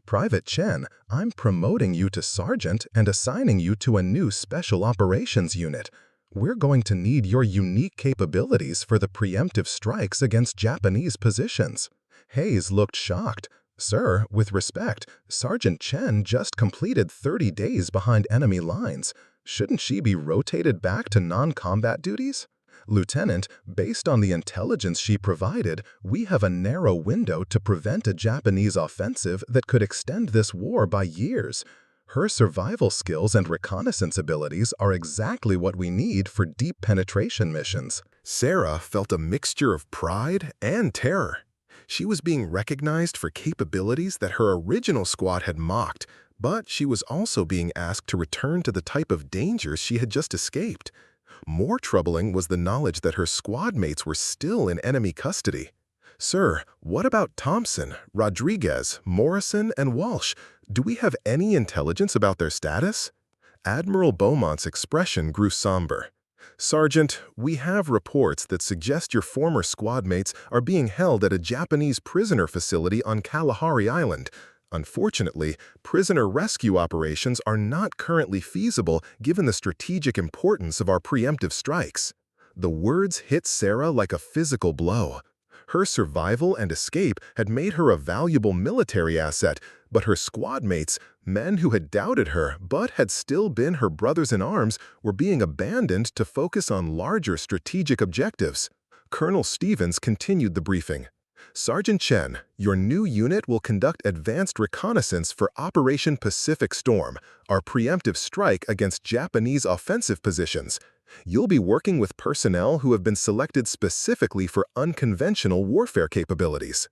"Private Chen, I'm promoting you to sergeant and assigning you to a new special operations unit. We're going to need your unique capabilities for the preemptive strikes against Japanese positions." Hayes looked shocked. "Sir, with respect, Sergeant Chen just completed 30 days behind enemy lines. Shouldn't she be rotated back to non-combat duties?" "Lieutenant, based on the intelligence she provided, we have a narrow window to prevent a Japanese offensive that could extend this war by years. Her survival skills and reconnaissance abilities are exactly what we need for deep penetration missions." Sarah felt a mixture of pride and terror. She was being recognized for capabilities that her original squad had mocked, but she was also being asked to return to the type of dangers she had just escaped. More troubling was the knowledge that her squad mates were still in enemy custody. "Sir, what about Thompson, Rodriguez, Morrison, and Walsh? Do we have any intelligence about their status?" Admiral Beaumont's expression grew somber. "Sergeant, we have reports that suggest your former squad mates are being held at a Japanese prisoner facility on Kalahari Island. Unfortunately, prisoner rescue operations are not currently feasible given the strategic importance of our preemptive strikes." The words hit Sarah like a physical blow. Her survival and escape had made her a valuable military asset, but her squad mates, men who had doubted her but had still been her brothers in arms, were being abandoned to focus on larger strategic objectives. Colonel Stevens continued the briefing. "Sergeant Chen, your new unit will conduct advanced reconnaissance for Operation Pacific Storm, our preemptive strike against Japanese offensive positions. You'll be working with personnel who have been selected specifically for unconventional warfare capabilities."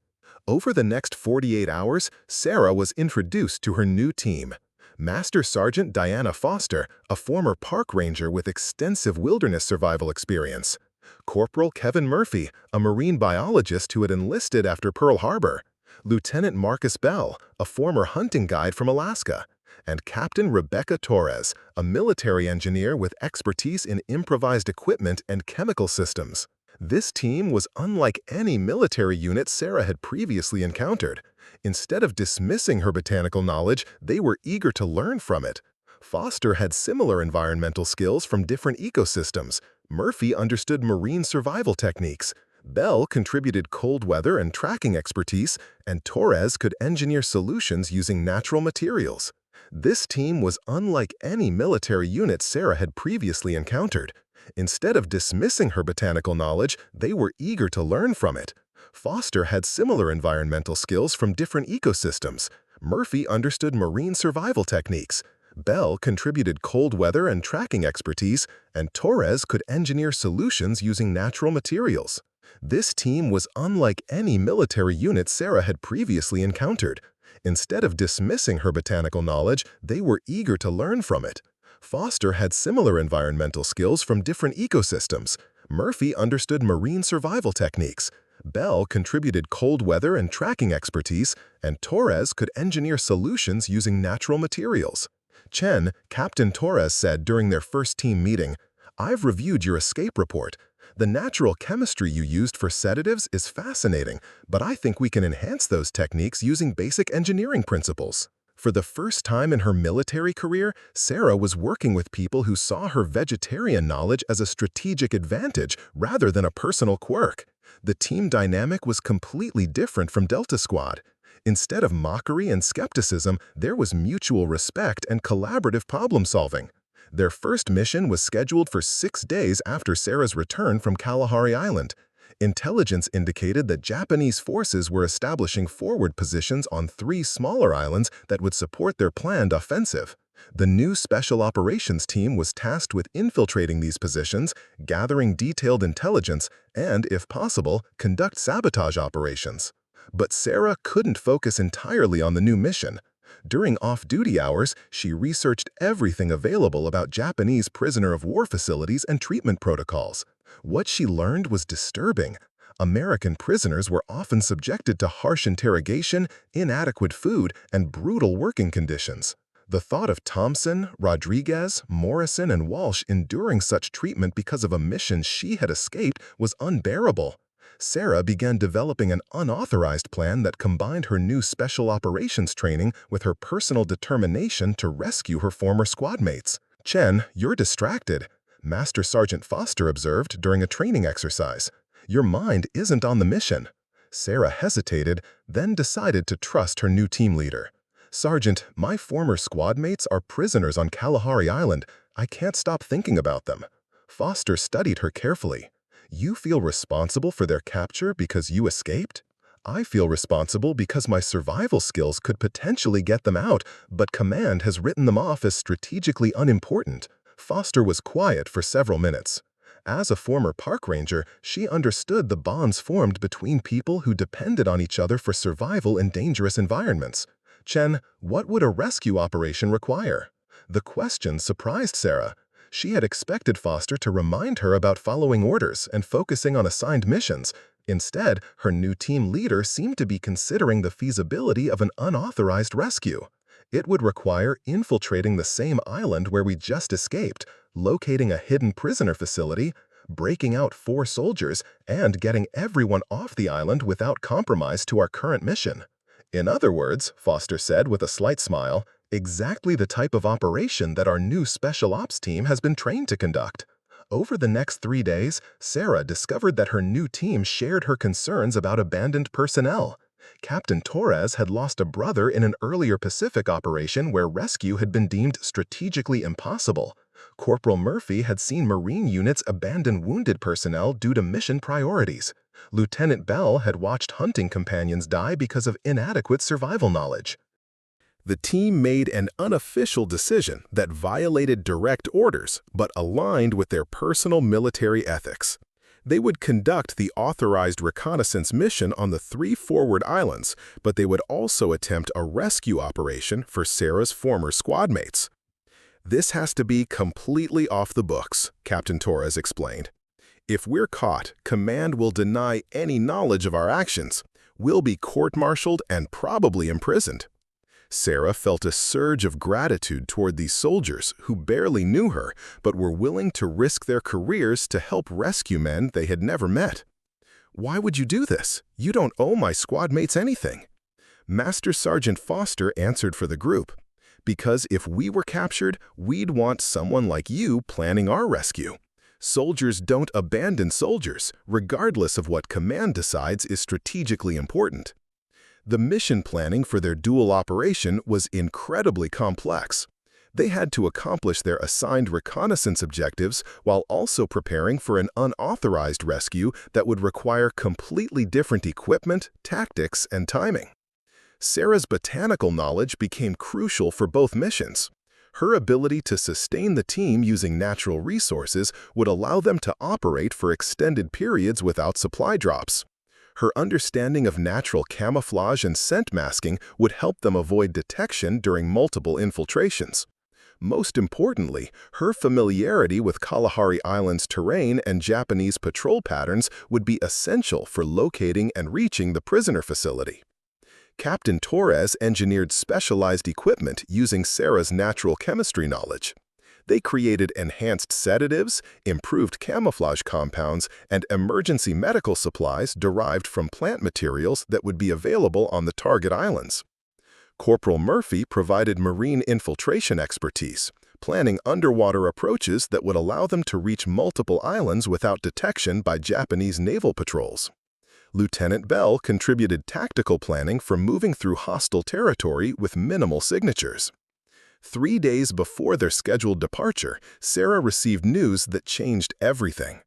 Over the next 48 hours, Sarah was introduced to her new team. Master Sergeant Diana Foster, a former park ranger with extensive wilderness survival experience. Corporal Kevin Murphy, a marine biologist who had enlisted after Pearl Harbor. Lieutenant Marcus Bell, a former hunting guide from Alaska. And Captain Rebecca Torres, a military engineer with expertise in improvised equipment and chemical systems. This team was unlike any military unit Sarah had previously encountered. Instead of dismissing her botanical knowledge, they were eager to learn from it. Foster had similar environmental skills from different ecosystems. Murphy understood marine survival techniques. Bell contributed cold weather and tracking expertise, and Torres could engineer solutions using natural materials. This team was unlike any military unit Sarah had previously encountered. Instead of dismissing her botanical knowledge, they were eager to learn from it. Foster had similar environmental skills from different ecosystems. Murphy understood marine survival techniques. Bell contributed cold weather and tracking expertise, and Torres could engineer solutions using natural materials. This team was unlike any military unit Sarah had previously encountered. Instead of dismissing her botanical knowledge, they were eager to learn from it. Foster had similar environmental skills from different ecosystems. Murphy understood marine survival techniques. Bell contributed cold weather and tracking expertise, and Torres could engineer solutions using natural materials. Chen, Captain Torres said during their first team meeting, "I've reviewed your escape report. The natural chemistry you used for sedatives is fascinating, but I think we can enhance those techniques using basic engineering principles. For the first time in her military career, Sarah was working with people who saw her vegetarian knowledge as a strategic advantage rather than a personal quirk. The team dynamic was completely different from Delta Squad. Instead of mockery and skepticism, there was mutual respect and collaborative problem-solving. Their first mission was scheduled for 6 days after Sarah's return from Kalahari Island. Intelligence indicated that Japanese forces were establishing forward positions on 3 smaller islands that would support their planned offensive. The new Special Operations Team was tasked with infiltrating these positions, gathering detailed intelligence, and, if possible, conduct sabotage operations. But Sarah couldn't focus entirely on the new mission. During off-duty hours, she researched everything available about Japanese prisoner-of-war facilities and treatment protocols. What she learned was disturbing. American prisoners were often subjected to harsh interrogation, inadequate food, and brutal working conditions. The thought of Thompson, Rodriguez, Morrison, and Walsh enduring such treatment because of a mission she had escaped was unbearable. Sarah began developing an unauthorized plan that combined her new special operations training with her personal determination to rescue her former squad mates. "Chen, you're distracted," Master Sergeant Foster observed during a training exercise. "Your mind isn't on the mission." Sarah hesitated, then decided to trust her new team leader. "Sergeant, my former squad mates are prisoners on Kalahari Island. I can't stop thinking about them." Foster studied her carefully. "You feel responsible for their capture because you escaped? I feel responsible because my survival skills could potentially get them out, but command has written them off as strategically unimportant." Foster was quiet for several minutes. As a former park ranger, she understood the bonds formed between people who depended on each other for survival in dangerous environments. "Chen, what would a rescue operation require?" The question surprised Sarah. She had expected Foster to remind her about following orders and focusing on assigned missions. Instead, her new team leader seemed to be considering the feasibility of an unauthorized rescue. It would require infiltrating the same island where we just escaped, locating a hidden prisoner facility, breaking out 4 soldiers, and getting everyone off the island without compromise to our current mission. In other words, Foster said with a slight smile, exactly the type of operation that our new Special Ops team has been trained to conduct. Over the next 3 days, Sarah discovered that her new team shared her concerns about abandoned personnel. Captain Torres had lost a brother in an earlier Pacific operation where rescue had been deemed strategically impossible. Corporal Murphy had seen Marine units abandon wounded personnel due to mission priorities. Lieutenant Bell had watched hunting companions die because of inadequate survival knowledge. The team made an unofficial decision that violated direct orders but aligned with their personal military ethics. They would conduct the authorized reconnaissance mission on the 3 forward islands, but they would also attempt a rescue operation for Sarah's former squad mates. "This has to be completely off the books," Captain Torres explained. "If we're caught, command will deny any knowledge of our actions. We'll be court-martialed and probably imprisoned." Sarah felt a surge of gratitude toward these soldiers who barely knew her but were willing to risk their careers to help rescue men they had never met. "Why would you do this? You don't owe my squad mates anything." Master Sergeant Foster answered for the group. "Because if we were captured, we'd want someone like you planning our rescue. Soldiers don't abandon soldiers, regardless of what command decides is strategically important." The mission planning for their dual operation was incredibly complex. They had to accomplish their assigned reconnaissance objectives while also preparing for an unauthorized rescue that would require completely different equipment, tactics, and timing. Sarah's botanical knowledge became crucial for both missions. Her ability to sustain the team using natural resources would allow them to operate for extended periods without supply drops. Her understanding of natural camouflage and scent masking would help them avoid detection during multiple infiltrations. Most importantly, her familiarity with Kalahari Island's terrain and Japanese patrol patterns would be essential for locating and reaching the prisoner facility. Captain Torres engineered specialized equipment using Sarah's natural chemistry knowledge. They created enhanced sedatives, improved camouflage compounds, and emergency medical supplies derived from plant materials that would be available on the target islands. Corporal Murphy provided marine infiltration expertise, planning underwater approaches that would allow them to reach multiple islands without detection by Japanese naval patrols. Lieutenant Bell contributed tactical planning for moving through hostile territory with minimal signatures. 3 days before their scheduled departure, Sarah received news that changed everything.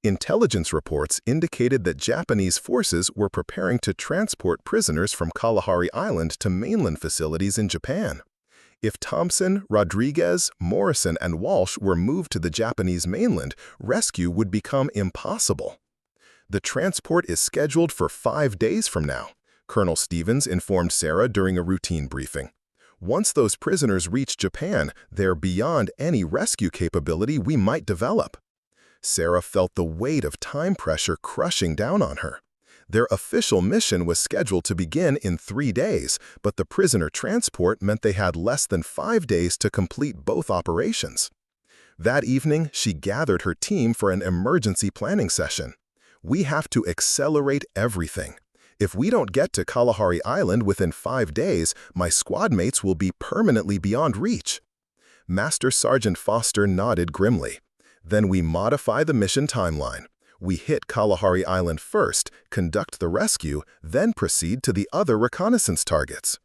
Intelligence reports indicated that Japanese forces were preparing to transport prisoners from Kalahari Island to mainland facilities in Japan. If Thompson, Rodriguez, Morrison, and Walsh were moved to the Japanese mainland, rescue would become impossible. The transport is scheduled for 5 days from now, Colonel Stevens informed Sarah during a routine briefing. Once those prisoners reach Japan, they're beyond any rescue capability we might develop. Sarah felt the weight of time pressure crushing down on her. Their official mission was scheduled to begin in 3 days, but the prisoner transport meant they had less than 5 days to complete both operations. That evening, she gathered her team for an emergency planning session. We have to accelerate everything. If we don't get to Kalahari Island within 5 days, my squad mates will be permanently beyond reach. Master Sergeant Foster nodded grimly. Then we modify the mission timeline. We hit Kalahari Island first, conduct the rescue, then proceed to the other reconnaissance targets.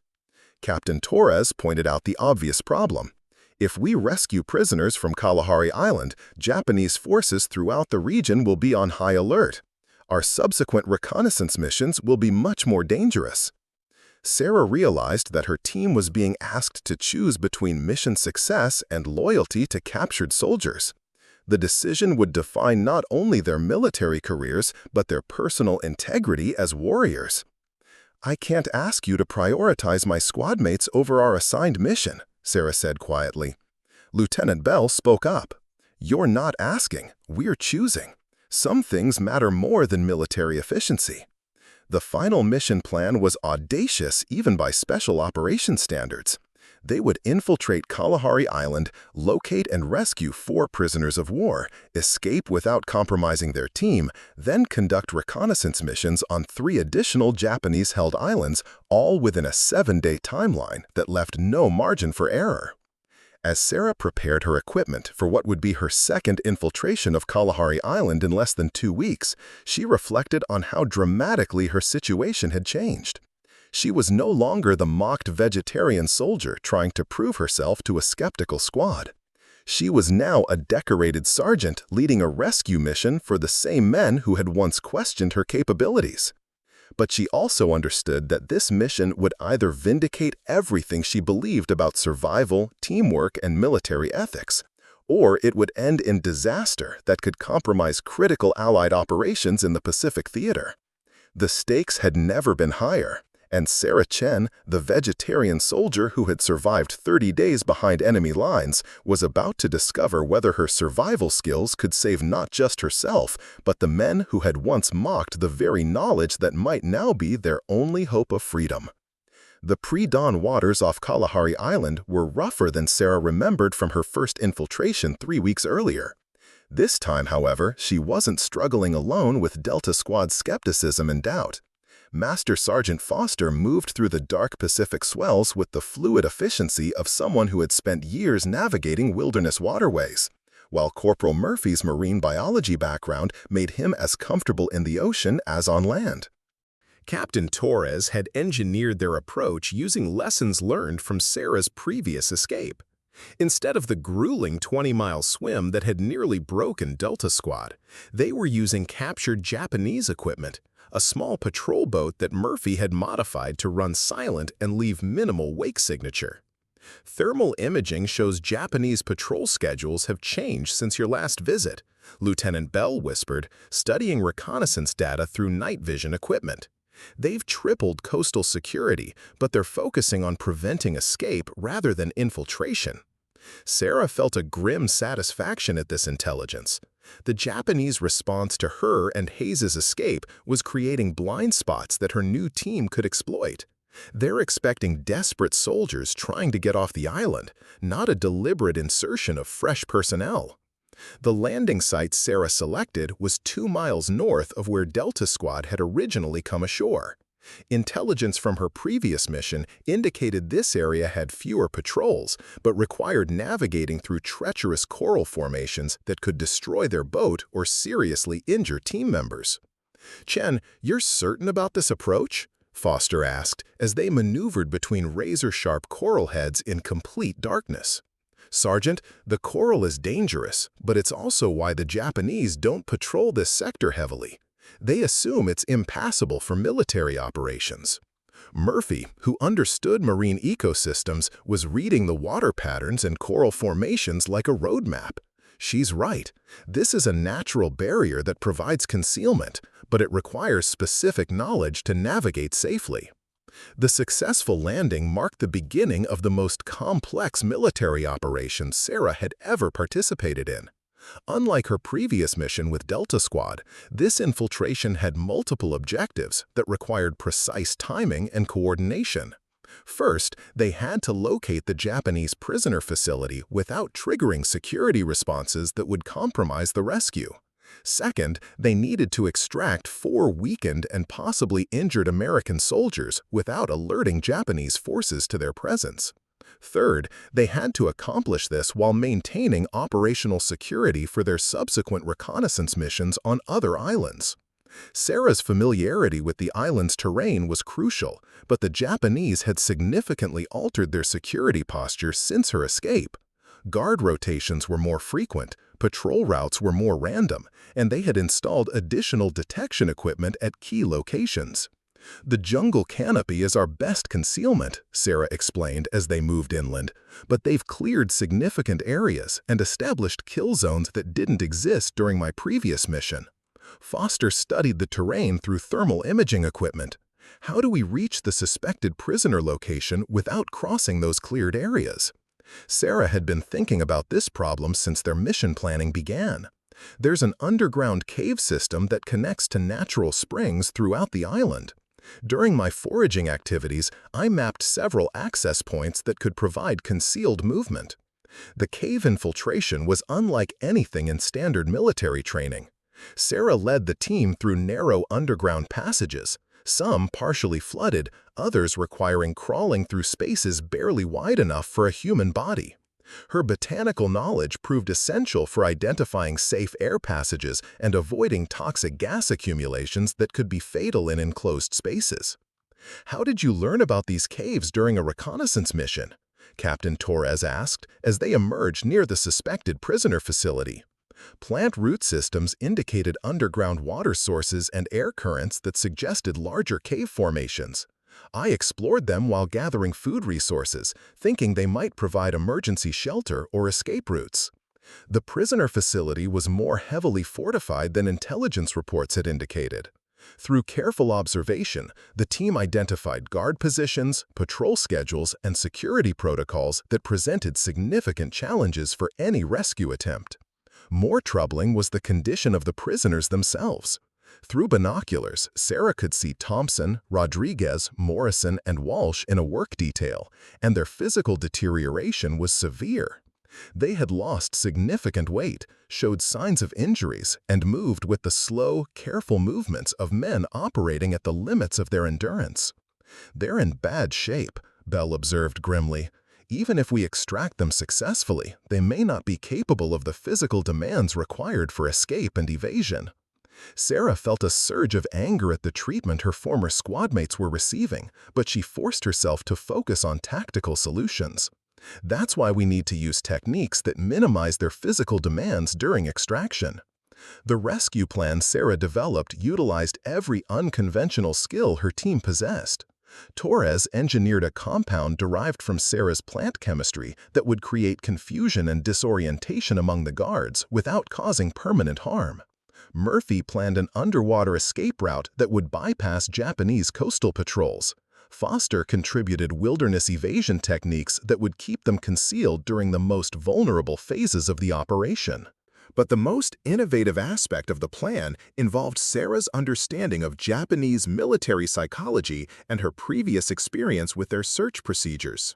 Captain Torres pointed out the obvious problem. If we rescue prisoners from Kalahari Island, Japanese forces throughout the region will be on high alert. Our subsequent reconnaissance missions will be much more dangerous. Sarah realized that her team was being asked to choose between mission success and loyalty to captured soldiers. The decision would define not only their military careers, but their personal integrity as warriors. "I can't ask you to prioritize my squad mates over our assigned mission," Sarah said quietly. Lieutenant Bell spoke up. "You're not asking, we're choosing. Some things matter more than military efficiency." The final mission plan was audacious even by special operations standards. They would infiltrate Kalahari Island, locate and rescue 4 prisoners of war, escape without compromising their team, then conduct reconnaissance missions on 3 additional Japanese-held islands, all within a 7-day timeline that left no margin for error. As Sarah prepared her equipment for what would be her second infiltration of Kalahari Island in less than 2 weeks, she reflected on how dramatically her situation had changed. She was no longer the mocked vegetarian soldier trying to prove herself to a skeptical squad. She was now a decorated sergeant leading a rescue mission for the same men who had once questioned her capabilities. But she also understood that this mission would either vindicate everything she believed about survival, teamwork, and military ethics, or it would end in disaster that could compromise critical Allied operations in the Pacific theater. The stakes had never been higher, and Sarah Chen, the vegetarian soldier who had survived 30 days behind enemy lines, was about to discover whether her survival skills could save not just herself, but the men who had once mocked the very knowledge that might now be their only hope of freedom. The pre-dawn waters off Kalahari Island were rougher than Sarah remembered from her first infiltration 3 weeks earlier. This time, however, she wasn't struggling alone with Delta Squad skepticism and doubt. Master Sergeant Foster moved through the dark Pacific swells with the fluid efficiency of someone who had spent years navigating wilderness waterways, while Corporal Murphy's marine biology background made him as comfortable in the ocean as on land. Captain Torres had engineered their approach using lessons learned from Sarah's previous escape. Instead of the grueling 20-mile swim that had nearly broken Delta Squad, they were using captured Japanese equipment, a small patrol boat that Murphy had modified to run silent and leave minimal wake signature. Thermal imaging shows Japanese patrol schedules have changed since your last visit, Lieutenant Bell whispered, studying reconnaissance data through night vision equipment. They've tripled coastal security, but they're focusing on preventing escape rather than infiltration. Sarah felt a grim satisfaction at this intelligence. The Japanese response to her and Hayes' escape was creating blind spots that her new team could exploit. They're expecting desperate soldiers trying to get off the island, not a deliberate insertion of fresh personnel. The landing site Sarah selected was 2 miles north of where Delta Squad had originally come ashore. Intelligence from her previous mission indicated this area had fewer patrols, but required navigating through treacherous coral formations that could destroy their boat or seriously injure team members. "Chen, you're certain about this approach?" Foster asked as they maneuvered between razor-sharp coral heads in complete darkness. "Sergeant, the coral is dangerous, but it's also why the Japanese don't patrol this sector heavily. They assume it's impassable for military operations." Murphy, who understood marine ecosystems, was reading the water patterns and coral formations like a roadmap. She's right. This is a natural barrier that provides concealment, but it requires specific knowledge to navigate safely. The successful landing marked the beginning of the most complex military operation Sarah had ever participated in. Unlike her previous mission with Delta Squad, this infiltration had multiple objectives that required precise timing and coordination. First, they had to locate the Japanese prisoner facility without triggering security responses that would compromise the rescue. Second, they needed to extract 4 weakened and possibly injured American soldiers without alerting Japanese forces to their presence. Third, they had to accomplish this while maintaining operational security for their subsequent reconnaissance missions on other islands. Sarah's familiarity with the island's terrain was crucial, but the Japanese had significantly altered their security posture since her escape. Guard rotations were more frequent, patrol routes were more random, and they had installed additional detection equipment at key locations. "The jungle canopy is our best concealment," Sarah explained as they moved inland, "but they've cleared significant areas and established kill zones that didn't exist during my previous mission." Foster studied the terrain through thermal imaging equipment. "How do we reach the suspected prisoner location without crossing those cleared areas?" Sarah had been thinking about this problem since their mission planning began. There's an underground cave system that connects to natural springs throughout the island. During my foraging activities, I mapped several access points that could provide concealed movement. The cave infiltration was unlike anything in standard military training. Sarah led the team through narrow underground passages, some partially flooded, others requiring crawling through spaces barely wide enough for a human body. Her botanical knowledge proved essential for identifying safe air passages and avoiding toxic gas accumulations that could be fatal in enclosed spaces. "How did you learn about these caves during a reconnaissance mission?" Captain Torres asked as they emerged near the suspected prisoner facility. Plant root systems indicated underground water sources and air currents that suggested larger cave formations. I explored them while gathering food resources, thinking they might provide emergency shelter or escape routes. The prisoner facility was more heavily fortified than intelligence reports had indicated. Through careful observation, the team identified guard positions, patrol schedules, and security protocols that presented significant challenges for any rescue attempt. More troubling was the condition of the prisoners themselves. Through binoculars, Sarah could see Thompson, Rodriguez, Morrison, and Walsh in a work detail, and their physical deterioration was severe. They had lost significant weight, showed signs of injuries, and moved with the slow, careful movements of men operating at the limits of their endurance. "They're in bad shape," Bell observed grimly. "Even if we extract them successfully, they may not be capable of the physical demands required for escape and evasion." Sarah felt a surge of anger at the treatment her former squadmates were receiving, but she forced herself to focus on tactical solutions. "That's why we need to use techniques that minimize their physical demands during extraction." The rescue plan Sarah developed utilized every unconventional skill her team possessed. Torres engineered a compound derived from Sarah's plant chemistry that would create confusion and disorientation among the guards without causing permanent harm. Murphy planned an underwater escape route that would bypass Japanese coastal patrols. Foster contributed wilderness evasion techniques that would keep them concealed during the most vulnerable phases of the operation. But the most innovative aspect of the plan involved Sarah's understanding of Japanese military psychology and her previous experience with their search procedures.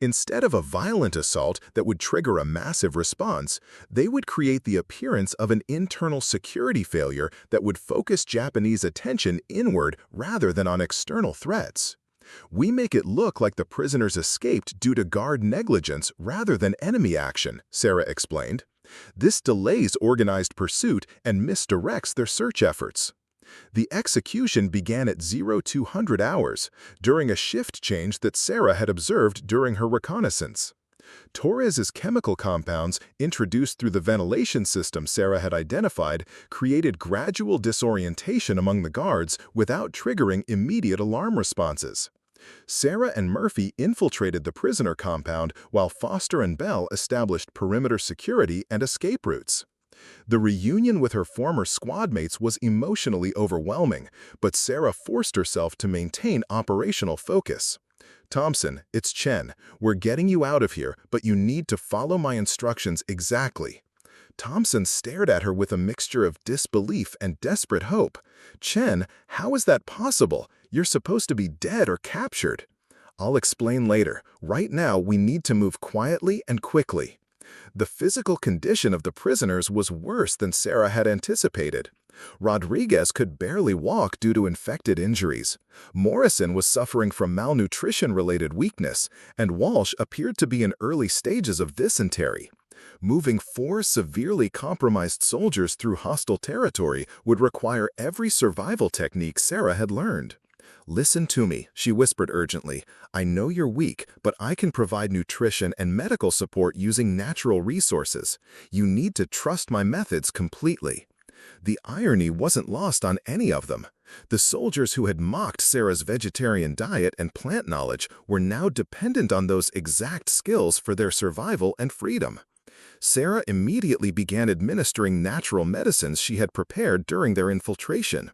Instead of a violent assault that would trigger a massive response, they would create the appearance of an internal security failure that would focus Japanese attention inward rather than on external threats. We make it look like the prisoners escaped due to guard negligence rather than enemy action, Sarah explained. This delays organized pursuit and misdirects their search efforts. The execution began at 0200 hours, during a shift change that Sarah had observed during her reconnaissance. Torres's chemical compounds, introduced through the ventilation system Sarah had identified, created gradual disorientation among the guards without triggering immediate alarm responses. Sarah and Murphy infiltrated the prisoner compound while Foster and Bell established perimeter security and escape routes. The reunion with her former squadmates was emotionally overwhelming, but Sarah forced herself to maintain operational focus. "Thompson, it's Chen. We're getting you out of here, but you need to follow my instructions exactly." Thompson stared at her with a mixture of disbelief and desperate hope. "Chen, how is that possible? You're supposed to be dead or captured." "I'll explain later. Right now, we need to move quietly and quickly." The physical condition of the prisoners was worse than Sarah had anticipated. Rodriguez could barely walk due to infected injuries. Morrison was suffering from malnutrition-related weakness, and Walsh appeared to be in early stages of dysentery. Moving 4 severely compromised soldiers through hostile territory would require every survival technique Sarah had learned. "Listen to me," she whispered urgently. "I know you're weak, but I can provide nutrition and medical support using natural resources. You need to trust my methods completely." The irony wasn't lost on any of them. The soldiers who had mocked Sarah's vegetarian diet and plant knowledge were now dependent on those exact skills for their survival and freedom. Sarah immediately began administering natural medicines she had prepared during their infiltration.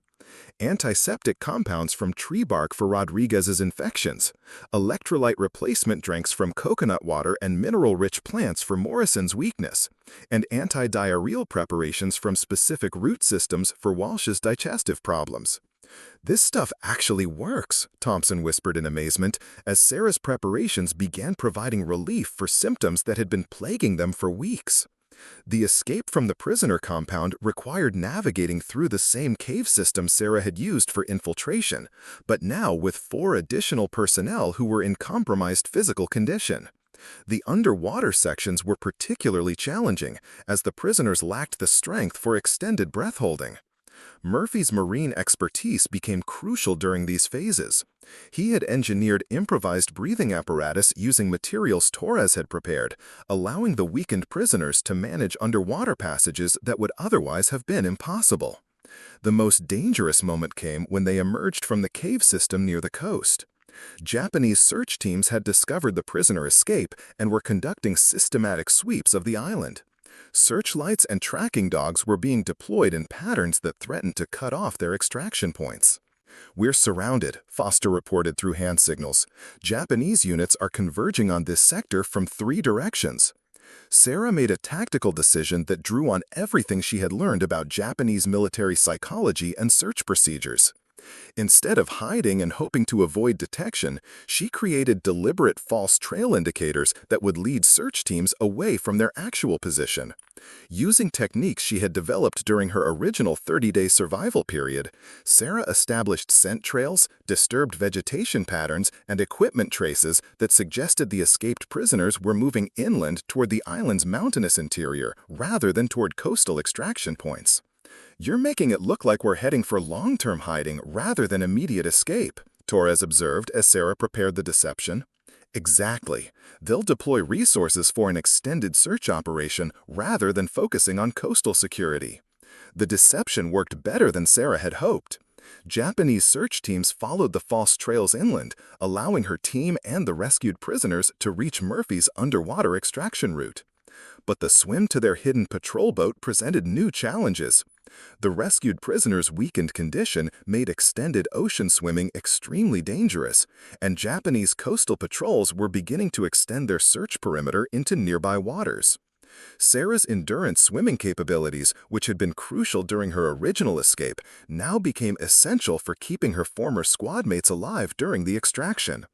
Antiseptic compounds from tree bark for Rodriguez's infections, electrolyte replacement drinks from coconut water and mineral-rich plants for Morrison's weakness, and anti-diarrheal preparations from specific root systems for Walsh's digestive problems. "This stuff actually works," Thompson whispered in amazement, as Sarah's preparations began providing relief for symptoms that had been plaguing them for weeks. The escape from the prisoner compound required navigating through the same cave system Sarah had used for infiltration, but now with 4 additional personnel who were in compromised physical condition. The underwater sections were particularly challenging, as the prisoners lacked the strength for extended breath-holding. Murphy's marine expertise became crucial during these phases. He had engineered improvised breathing apparatus using materials Torres had prepared, allowing the weakened prisoners to manage underwater passages that would otherwise have been impossible. The most dangerous moment came when they emerged from the cave system near the coast. Japanese search teams had discovered the prisoner escape and were conducting systematic sweeps of the island. Searchlights and tracking dogs were being deployed in patterns that threatened to cut off their extraction points. "We're surrounded," Foster reported through hand signals. "Japanese units are converging on this sector from 3 directions." Sarah made a tactical decision that drew on everything she had learned about Japanese military psychology and search procedures. Instead of hiding and hoping to avoid detection, she created deliberate false trail indicators that would lead search teams away from their actual position. Using techniques she had developed during her original 30-day survival period, Sarah established scent trails, disturbed vegetation patterns, and equipment traces that suggested the escaped prisoners were moving inland toward the island's mountainous interior rather than toward coastal extraction points. "You're making it look like we're heading for long-term hiding rather than immediate escape," Torres observed as Sarah prepared the deception. "Exactly. They'll deploy resources for an extended search operation rather than focusing on coastal security." The deception worked better than Sarah had hoped. Japanese search teams followed the false trails inland, allowing her team and the rescued prisoners to reach Murphy's underwater extraction route. But the swim to their hidden patrol boat presented new challenges. The rescued prisoners' weakened condition made extended ocean swimming extremely dangerous, and Japanese coastal patrols were beginning to extend their search perimeter into nearby waters. Sarah's endurance swimming capabilities, which had been crucial during her original escape, now became essential for keeping her former squad mates alive during the extraction.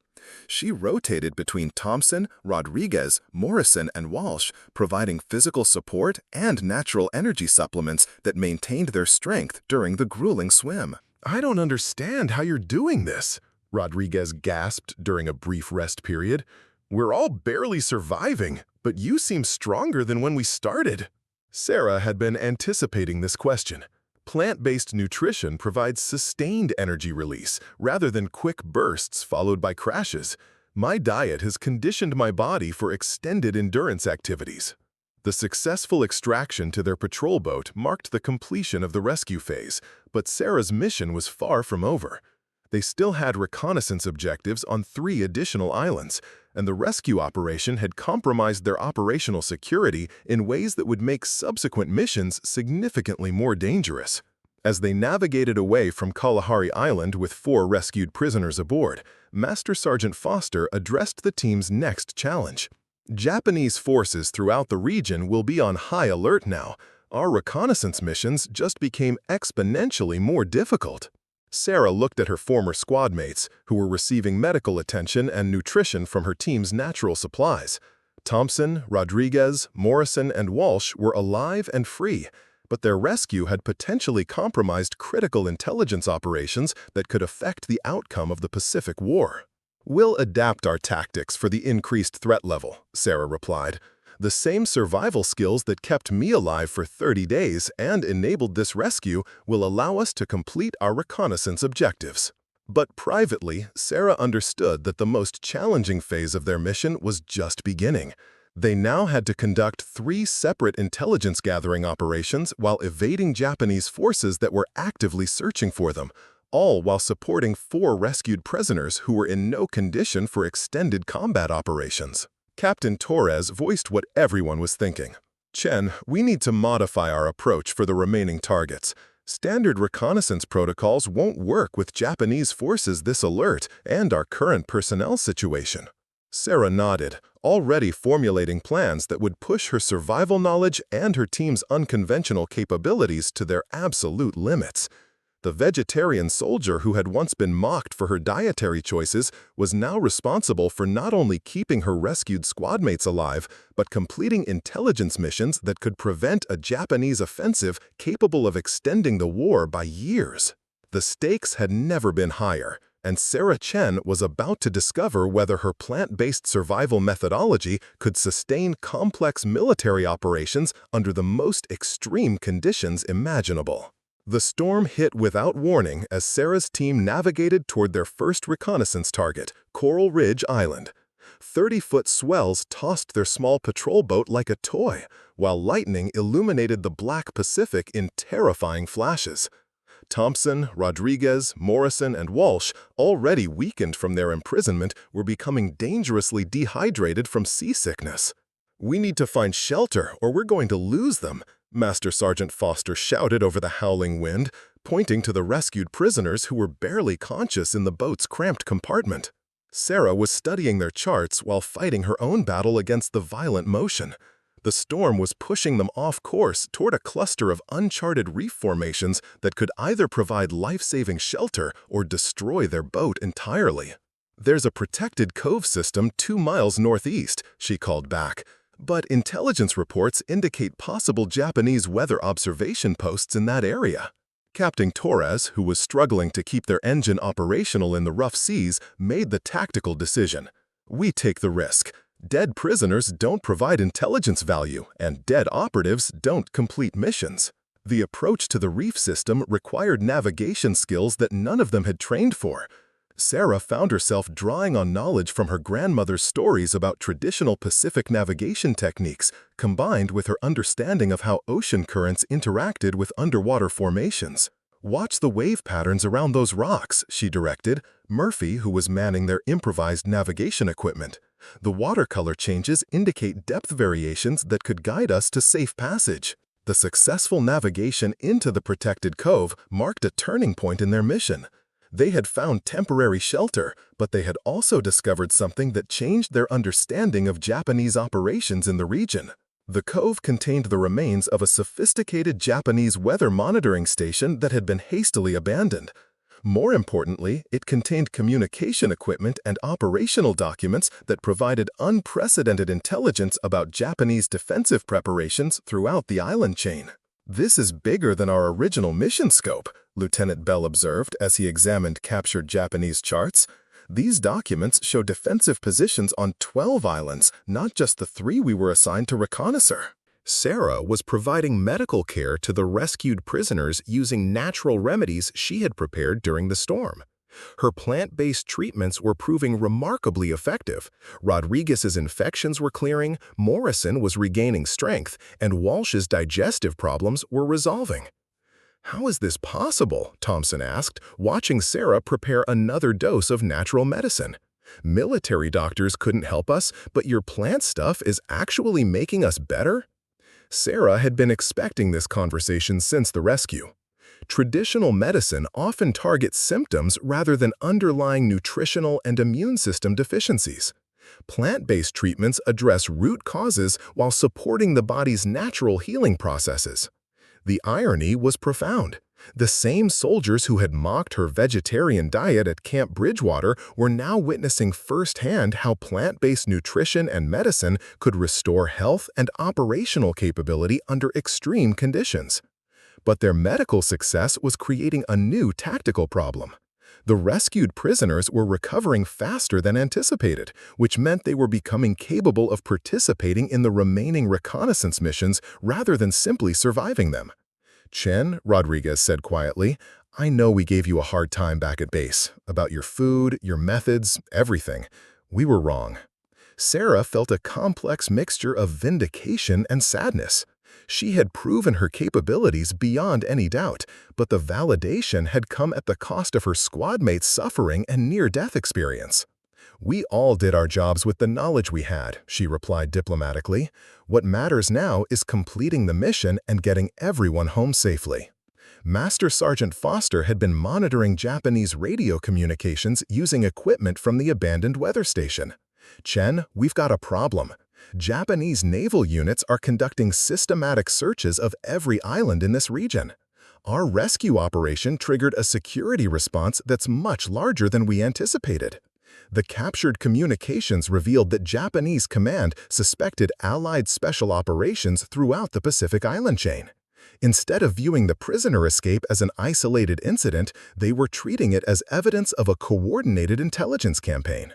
She rotated between Thompson, Rodriguez, Morrison, and Walsh, providing physical support and natural energy supplements that maintained their strength during the grueling swim. "I don't understand how you're doing this," Rodriguez gasped during a brief rest period. "We're all barely surviving, but you seem stronger than when we started." Sarah had been anticipating this question. Plant-based nutrition provides sustained energy release rather than quick bursts followed by crashes. My diet has conditioned my body for extended endurance activities. The successful extraction to their patrol boat marked the completion of the rescue phase, but Sarah's mission was far from over. They still had reconnaissance objectives on 3 additional islands, and the rescue operation had compromised their operational security in ways that would make subsequent missions significantly more dangerous. As they navigated away from Kalahari Island with 4 rescued prisoners aboard, Master Sergeant Foster addressed the team's next challenge. "Japanese forces throughout the region will be on high alert now. Our reconnaissance missions just became exponentially more difficult." Sarah looked at her former squad mates, who were receiving medical attention and nutrition from her team's natural supplies. Thompson, Rodriguez, Morrison, and Walsh were alive and free, but their rescue had potentially compromised critical intelligence operations that could affect the outcome of the Pacific War. "We'll adapt our tactics for the increased threat level," Sarah replied. "The same survival skills that kept me alive for 30 days and enabled this rescue will allow us to complete our reconnaissance objectives." But privately, Sarah understood that the most challenging phase of their mission was just beginning. They now had to conduct 3 separate intelligence-gathering operations while evading Japanese forces that were actively searching for them, all while supporting 4 rescued prisoners who were in no condition for extended combat operations. Captain Torres voiced what everyone was thinking. "Chen, we need to modify our approach for the remaining targets. Standard reconnaissance protocols won't work with Japanese forces this alert and our current personnel situation." Sarah nodded, already formulating plans that would push her survival knowledge and her team's unconventional capabilities to their absolute limits. The vegetarian soldier who had once been mocked for her dietary choices was now responsible for not only keeping her rescued squadmates alive, but completing intelligence missions that could prevent a Japanese offensive capable of extending the war by years. The stakes had never been higher, and Sarah Chen was about to discover whether her plant-based survival methodology could sustain complex military operations under the most extreme conditions imaginable. The storm hit without warning as Sarah's team navigated toward their first reconnaissance target, Coral Ridge Island. 30-foot swells tossed their small patrol boat like a toy, while lightning illuminated the black Pacific in terrifying flashes. Thompson, Rodriguez, Morrison, and Walsh, already weakened from their imprisonment, were becoming dangerously dehydrated from seasickness. "We need to find shelter or we're going to lose them," Master Sergeant Foster shouted over the howling wind, pointing to the rescued prisoners who were barely conscious in the boat's cramped compartment. Sarah was studying their charts while fighting her own battle against the violent motion. The storm was pushing them off course toward a cluster of uncharted reef formations that could either provide life-saving shelter or destroy their boat entirely. "There's a protected cove system 2 miles northeast," she called back. "But intelligence reports indicate possible Japanese weather observation posts in that area." Captain Torres, who was struggling to keep their engine operational in the rough seas, made the tactical decision. "We take the risk. Dead prisoners don't provide intelligence value, and dead operatives don't complete missions." The approach to the reef system required navigation skills that none of them had trained for. Sarah found herself drawing on knowledge from her grandmother's stories about traditional Pacific navigation techniques, combined with her understanding of how ocean currents interacted with underwater formations. "Watch the wave patterns around those rocks," she directed, Murphy, who was manning their improvised navigation equipment. "The watercolor changes indicate depth variations that could guide us to safe passage." The successful navigation into the protected cove marked a turning point in their mission. They had found temporary shelter, but they had also discovered something that changed their understanding of Japanese operations in the region. The cove contained the remains of a sophisticated Japanese weather monitoring station that had been hastily abandoned. More importantly, it contained communication equipment and operational documents that provided unprecedented intelligence about Japanese defensive preparations throughout the island chain. "This is bigger than our original mission scope," Lieutenant Bell observed as he examined captured Japanese charts. "These documents show defensive positions on 12 islands, not just the 3 we were assigned to reconnoiter." Sarah was providing medical care to the rescued prisoners using natural remedies she had prepared during the storm. Her plant-based treatments were proving remarkably effective. Rodriguez's infections were clearing, Morrison was regaining strength, and Walsh's digestive problems were resolving. "How is this possible?" Thompson asked, watching Sarah prepare another dose of natural medicine. "Military doctors couldn't help us, but your plant stuff is actually making us better?" Sarah had been expecting this conversation since the rescue. Traditional medicine often targets symptoms rather than underlying nutritional and immune system deficiencies. Plant-based treatments address root causes while supporting the body's natural healing processes. The irony was profound. The same soldiers who had mocked her vegetarian diet at Camp Bridgewater were now witnessing firsthand how plant-based nutrition and medicine could restore health and operational capability under extreme conditions. But their medical success was creating a new tactical problem. The rescued prisoners were recovering faster than anticipated, which meant they were becoming capable of participating in the remaining reconnaissance missions rather than simply surviving them. "Chen," Rodriguez said quietly, "I know we gave you a hard time back at base, about your food, your methods, everything. We were wrong." Sarah felt a complex mixture of vindication and sadness. She had proven her capabilities beyond any doubt, but the validation had come at the cost of her squad mates' suffering and near-death experience. "We all did our jobs with the knowledge we had," she replied diplomatically. "What matters now is completing the mission and getting everyone home safely." Master Sergeant Foster had been monitoring Japanese radio communications using equipment from the abandoned weather station. "Chen, we've got a problem. Japanese naval units are conducting systematic searches of every island in this region. Our rescue operation triggered a security response that's much larger than we anticipated. The captured communications revealed that Japanese command suspected Allied special operations throughout the Pacific Island chain. Instead of viewing the prisoner escape as an isolated incident, they were treating it as evidence of a coordinated intelligence campaign.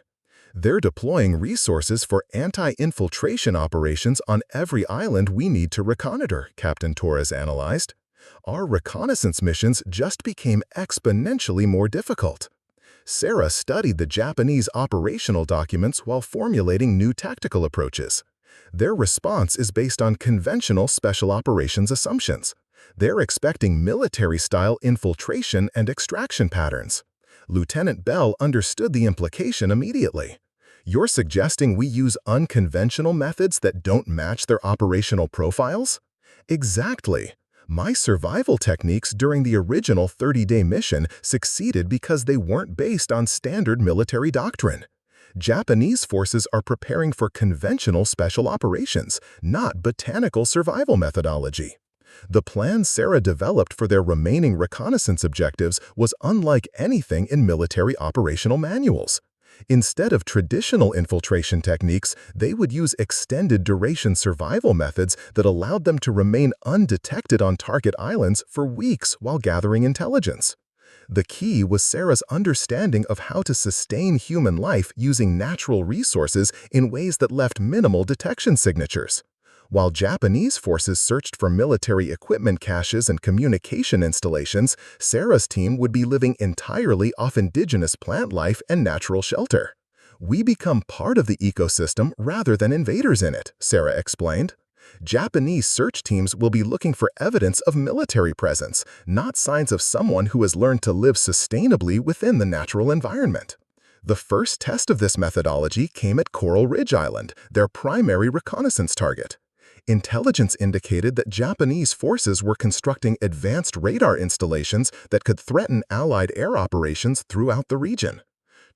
They're deploying resources for anti-infiltration operations on every island we need to reconnoiter," Captain Torres analyzed. "Our reconnaissance missions just became exponentially more difficult." Sarah studied the Japanese operational documents while formulating new tactical approaches. Their response is based on conventional special operations assumptions. They're expecting military-style infiltration and extraction patterns. Lieutenant Bell understood the implication immediately. "You're suggesting we use unconventional methods that don't match their operational profiles?" "Exactly. My survival techniques during the original 30-day mission succeeded because they weren't based on standard military doctrine. Japanese forces are preparing for conventional special operations, not botanical survival methodology." The plan Sarah developed for their remaining reconnaissance objectives was unlike anything in military operational manuals. Instead of traditional infiltration techniques, they would use extended-duration survival methods that allowed them to remain undetected on target islands for weeks while gathering intelligence. The key was Sarah's understanding of how to sustain human life using natural resources in ways that left minimal detection signatures. While Japanese forces searched for military equipment caches and communication installations, Sarah's team would be living entirely off indigenous plant life and natural shelter. "We become part of the ecosystem rather than invaders in it," Sarah explained. "Japanese search teams will be looking for evidence of military presence, not signs of someone who has learned to live sustainably within the natural environment." The first test of this methodology came at Coral Ridge Island, their primary reconnaissance target. Intelligence indicated that Japanese forces were constructing advanced radar installations that could threaten Allied air operations throughout the region.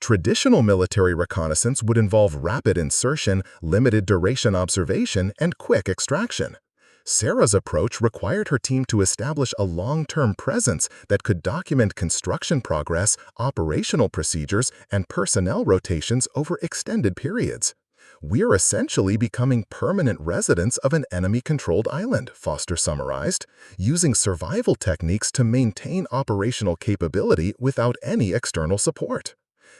Traditional military reconnaissance would involve rapid insertion, limited duration observation, and quick extraction. Sarah's approach required her team to establish a long-term presence that could document construction progress, operational procedures, and personnel rotations over extended periods. "We're essentially becoming permanent residents of an enemy-controlled island," Foster summarized, using survival techniques to maintain operational capability without any external support.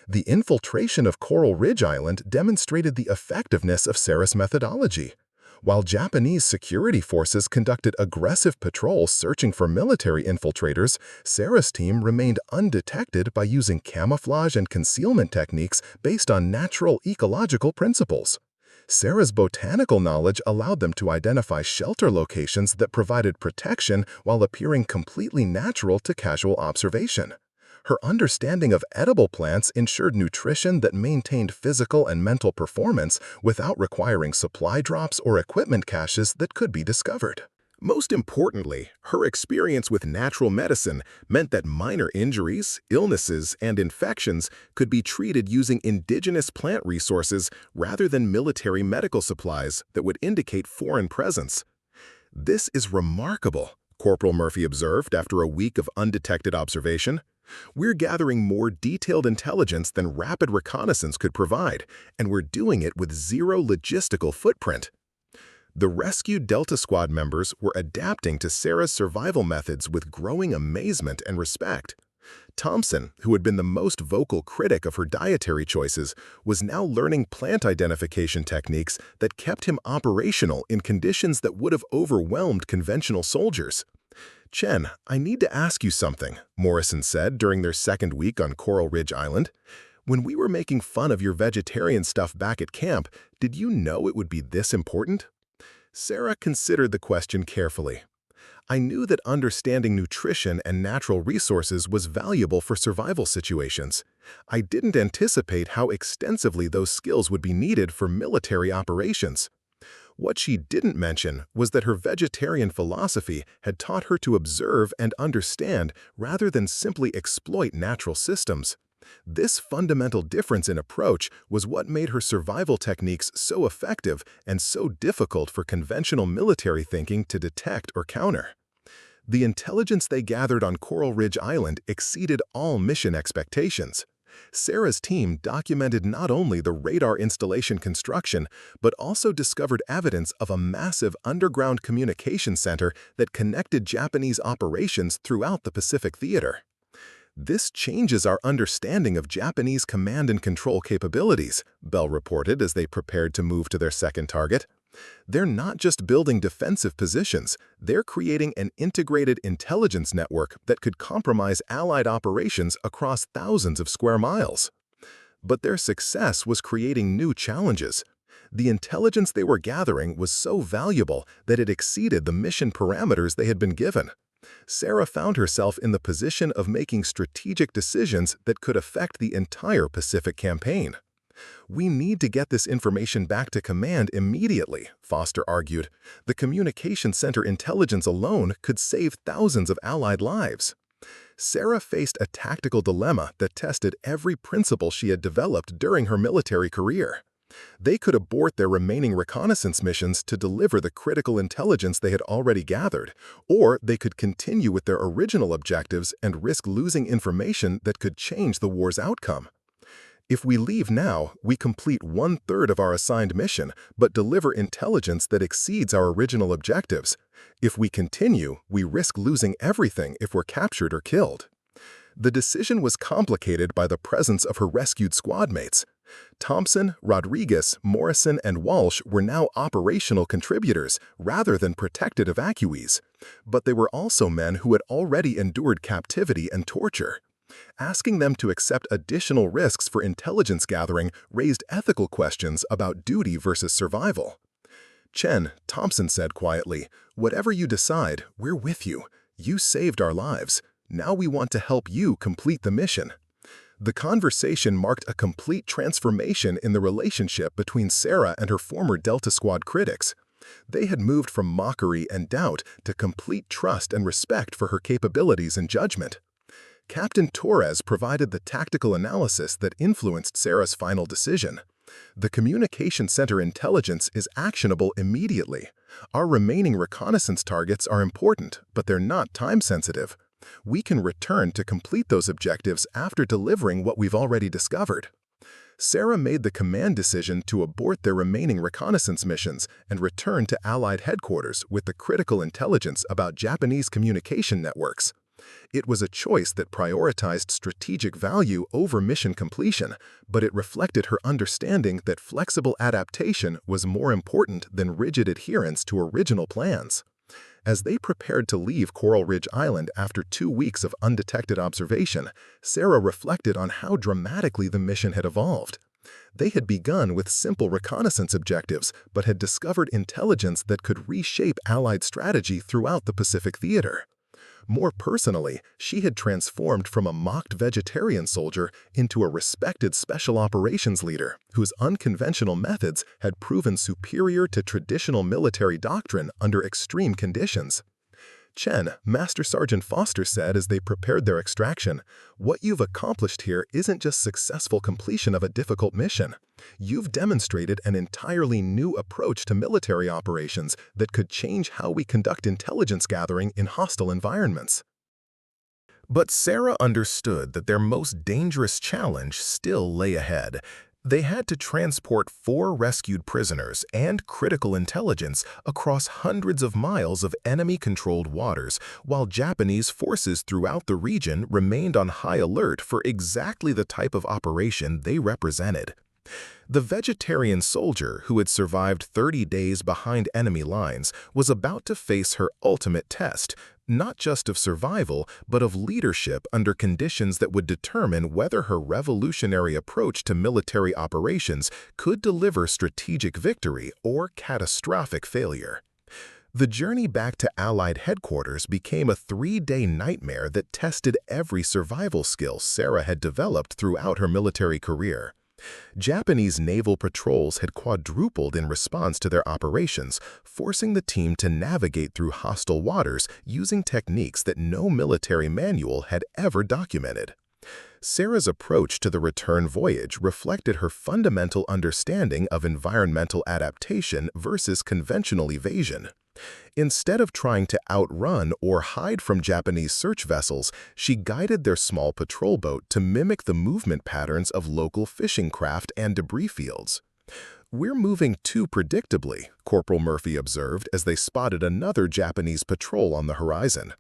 The infiltration of Coral Ridge Island demonstrated the effectiveness of Sarah's methodology. While Japanese security forces conducted aggressive patrols searching for military infiltrators, Sarah's team remained undetected by using camouflage and concealment techniques based on natural ecological principles. Sarah's botanical knowledge allowed them to identify shelter locations that provided protection while appearing completely natural to casual observation. Her understanding of edible plants ensured nutrition that maintained physical and mental performance without requiring supply drops or equipment caches that could be discovered. Most importantly, her experience with natural medicine meant that minor injuries, illnesses, and infections could be treated using indigenous plant resources rather than military medical supplies that would indicate foreign presence. "This is remarkable," Corporal Murphy observed after a week of undetected observation. "We're gathering more detailed intelligence than rapid reconnaissance could provide, and we're doing it with zero logistical footprint." The rescued Delta Squad members were adapting to Sarah's survival methods with growing amazement and respect. Thompson, who had been the most vocal critic of her dietary choices, was now learning plant identification techniques that kept him operational in conditions that would have overwhelmed conventional soldiers. "Chen, I need to ask you something," Morrison said during their second week on Coral Ridge Island. "When we were making fun of your vegetarian stuff back at camp, did you know it would be this important?" Sarah considered the question carefully. "I knew that understanding nutrition and natural resources was valuable for survival situations. I didn't anticipate how extensively those skills would be needed for military operations." What she didn't mention was that her vegetarian philosophy had taught her to observe and understand rather than simply exploit natural systems. This fundamental difference in approach was what made her survival techniques so effective and so difficult for conventional military thinking to detect or counter. The intelligence they gathered on Coral Ridge Island exceeded all mission expectations. Sarah's team documented not only the radar installation construction, but also discovered evidence of a massive underground communication center that connected Japanese operations throughout the Pacific Theater. "This changes our understanding of Japanese command and control capabilities," Bell reported as they prepared to move to their second target. "They're not just building defensive positions, they're creating an integrated intelligence network that could compromise Allied operations across thousands of square miles." But their success was creating new challenges. The intelligence they were gathering was so valuable that it exceeded the mission parameters they had been given. Sarah found herself in the position of making strategic decisions that could affect the entire Pacific campaign. "We need to get this information back to command immediately," Foster argued. "The communication center intelligence alone could save thousands of Allied lives." Sarah faced a tactical dilemma that tested every principle she had developed during her military career. They could abort their remaining reconnaissance missions to deliver the critical intelligence they had already gathered, or they could continue with their original objectives and risk losing information that could change the war's outcome. "If we leave now, we complete 1/3 of our assigned mission, but deliver intelligence that exceeds our original objectives. If we continue, we risk losing everything if we're captured or killed." The decision was complicated by the presence of her rescued squad mates. Thompson, Rodriguez, Morrison, and Walsh were now operational contributors rather than protected evacuees, but they were also men who had already endured captivity and torture. Asking them to accept additional risks for intelligence gathering raised ethical questions about duty versus survival. "Chen," Thompson said quietly, "whatever you decide, we're with you. You saved our lives. Now we want to help you complete the mission." The conversation marked a complete transformation in the relationship between Sarah and her former Delta Squad critics. They had moved from mockery and doubt to complete trust and respect for her capabilities and judgment. Captain Torres provided the tactical analysis that influenced Sarah's final decision. The communication center intelligence is actionable immediately. Our remaining reconnaissance targets are important, but they're not time-sensitive. We can return to complete those objectives after delivering what we've already discovered. Sarah made the command decision to abort their remaining reconnaissance missions and return to Allied headquarters with the critical intelligence about Japanese communication networks. It was a choice that prioritized strategic value over mission completion, but it reflected her understanding that flexible adaptation was more important than rigid adherence to original plans. As they prepared to leave Coral Ridge Island after 2 weeks of undetected observation, Sarah reflected on how dramatically the mission had evolved. They had begun with simple reconnaissance objectives, but had discovered intelligence that could reshape Allied strategy throughout the Pacific theater. More personally, she had transformed from a mocked vegetarian soldier into a respected special operations leader whose unconventional methods had proven superior to traditional military doctrine under extreme conditions. Chen, Master Sergeant Foster said as they prepared their extraction, "What you've accomplished here isn't just successful completion of a difficult mission. You've demonstrated an entirely new approach to military operations that could change how we conduct intelligence gathering in hostile environments." But Sarah understood that their most dangerous challenge still lay ahead. They had to transport 4 rescued prisoners and critical intelligence across hundreds of miles of enemy-controlled waters, while Japanese forces throughout the region remained on high alert for exactly the type of operation they represented. The vegetarian soldier who had survived 30 days behind enemy lines was about to face her ultimate test, not just of survival, but of leadership under conditions that would determine whether her revolutionary approach to military operations could deliver strategic victory or catastrophic failure. The journey back to Allied headquarters became a 3-day nightmare that tested every survival skill Sarah had developed throughout her military career. Japanese naval patrols had quadrupled in response to their operations, forcing the team to navigate through hostile waters using techniques that no military manual had ever documented. Sarah's approach to the return voyage reflected her fundamental understanding of environmental adaptation versus conventional evasion. Instead of trying to outrun or hide from Japanese search vessels, she guided their small patrol boat to mimic the movement patterns of local fishing craft and debris fields. "We're moving too predictably," Corporal Murphy observed as they spotted another Japanese patrol on the horizon.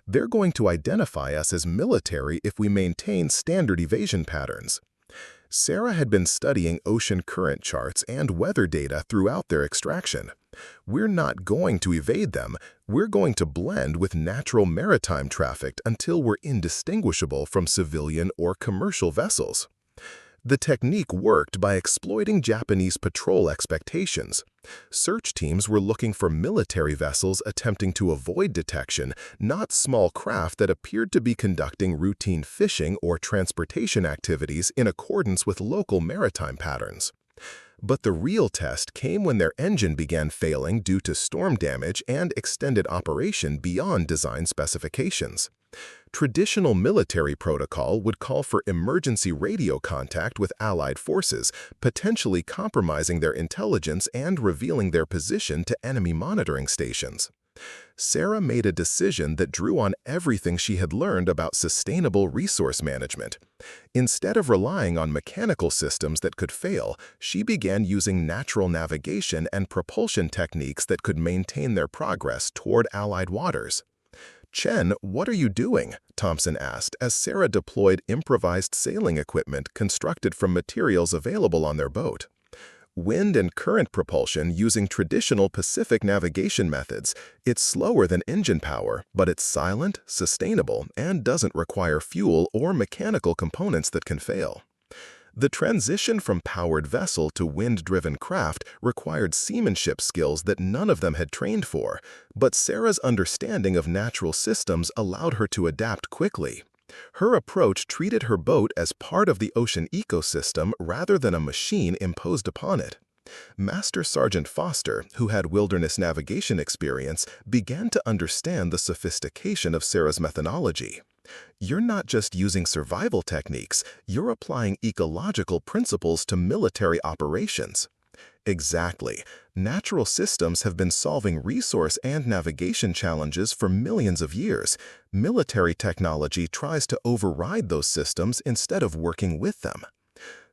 "They're going to identify us as military if we maintain standard evasion patterns." Sarah had been studying ocean current charts and weather data throughout their extraction. "We're not going to evade them, we're going to blend with natural maritime traffic until we're indistinguishable from civilian or commercial vessels." The technique worked by exploiting Japanese patrol expectations. Search teams were looking for military vessels attempting to avoid detection, not small craft that appeared to be conducting routine fishing or transportation activities in accordance with local maritime patterns. But the real test came when their engine began failing due to storm damage and extended operation beyond design specifications. Traditional military protocol would call for emergency radio contact with Allied forces, potentially compromising their intelligence and revealing their position to enemy monitoring stations. Sarah made a decision that drew on everything she had learned about sustainable resource management. Instead of relying on mechanical systems that could fail, she began using natural navigation and propulsion techniques that could maintain their progress toward Allied waters. "Chen, what are you doing?" Thompson asked as Sarah deployed improvised sailing equipment constructed from materials available on their boat. "Wind and current propulsion using traditional Pacific navigation methods. It's slower than engine power, but it's silent, sustainable, and doesn't require fuel or mechanical components that can fail." The transition from powered vessel to wind-driven craft required seamanship skills that none of them had trained for, but Sarah's understanding of natural systems allowed her to adapt quickly. Her approach treated her boat as part of the ocean ecosystem rather than a machine imposed upon it. Master Sergeant Foster, who had wilderness navigation experience, began to understand the sophistication of Sarah's methodology. You're not just using survival techniques, you're applying ecological principles to military operations. Exactly. Natural systems have been solving resource and navigation challenges for millions of years. Military technology tries to override those systems instead of working with them.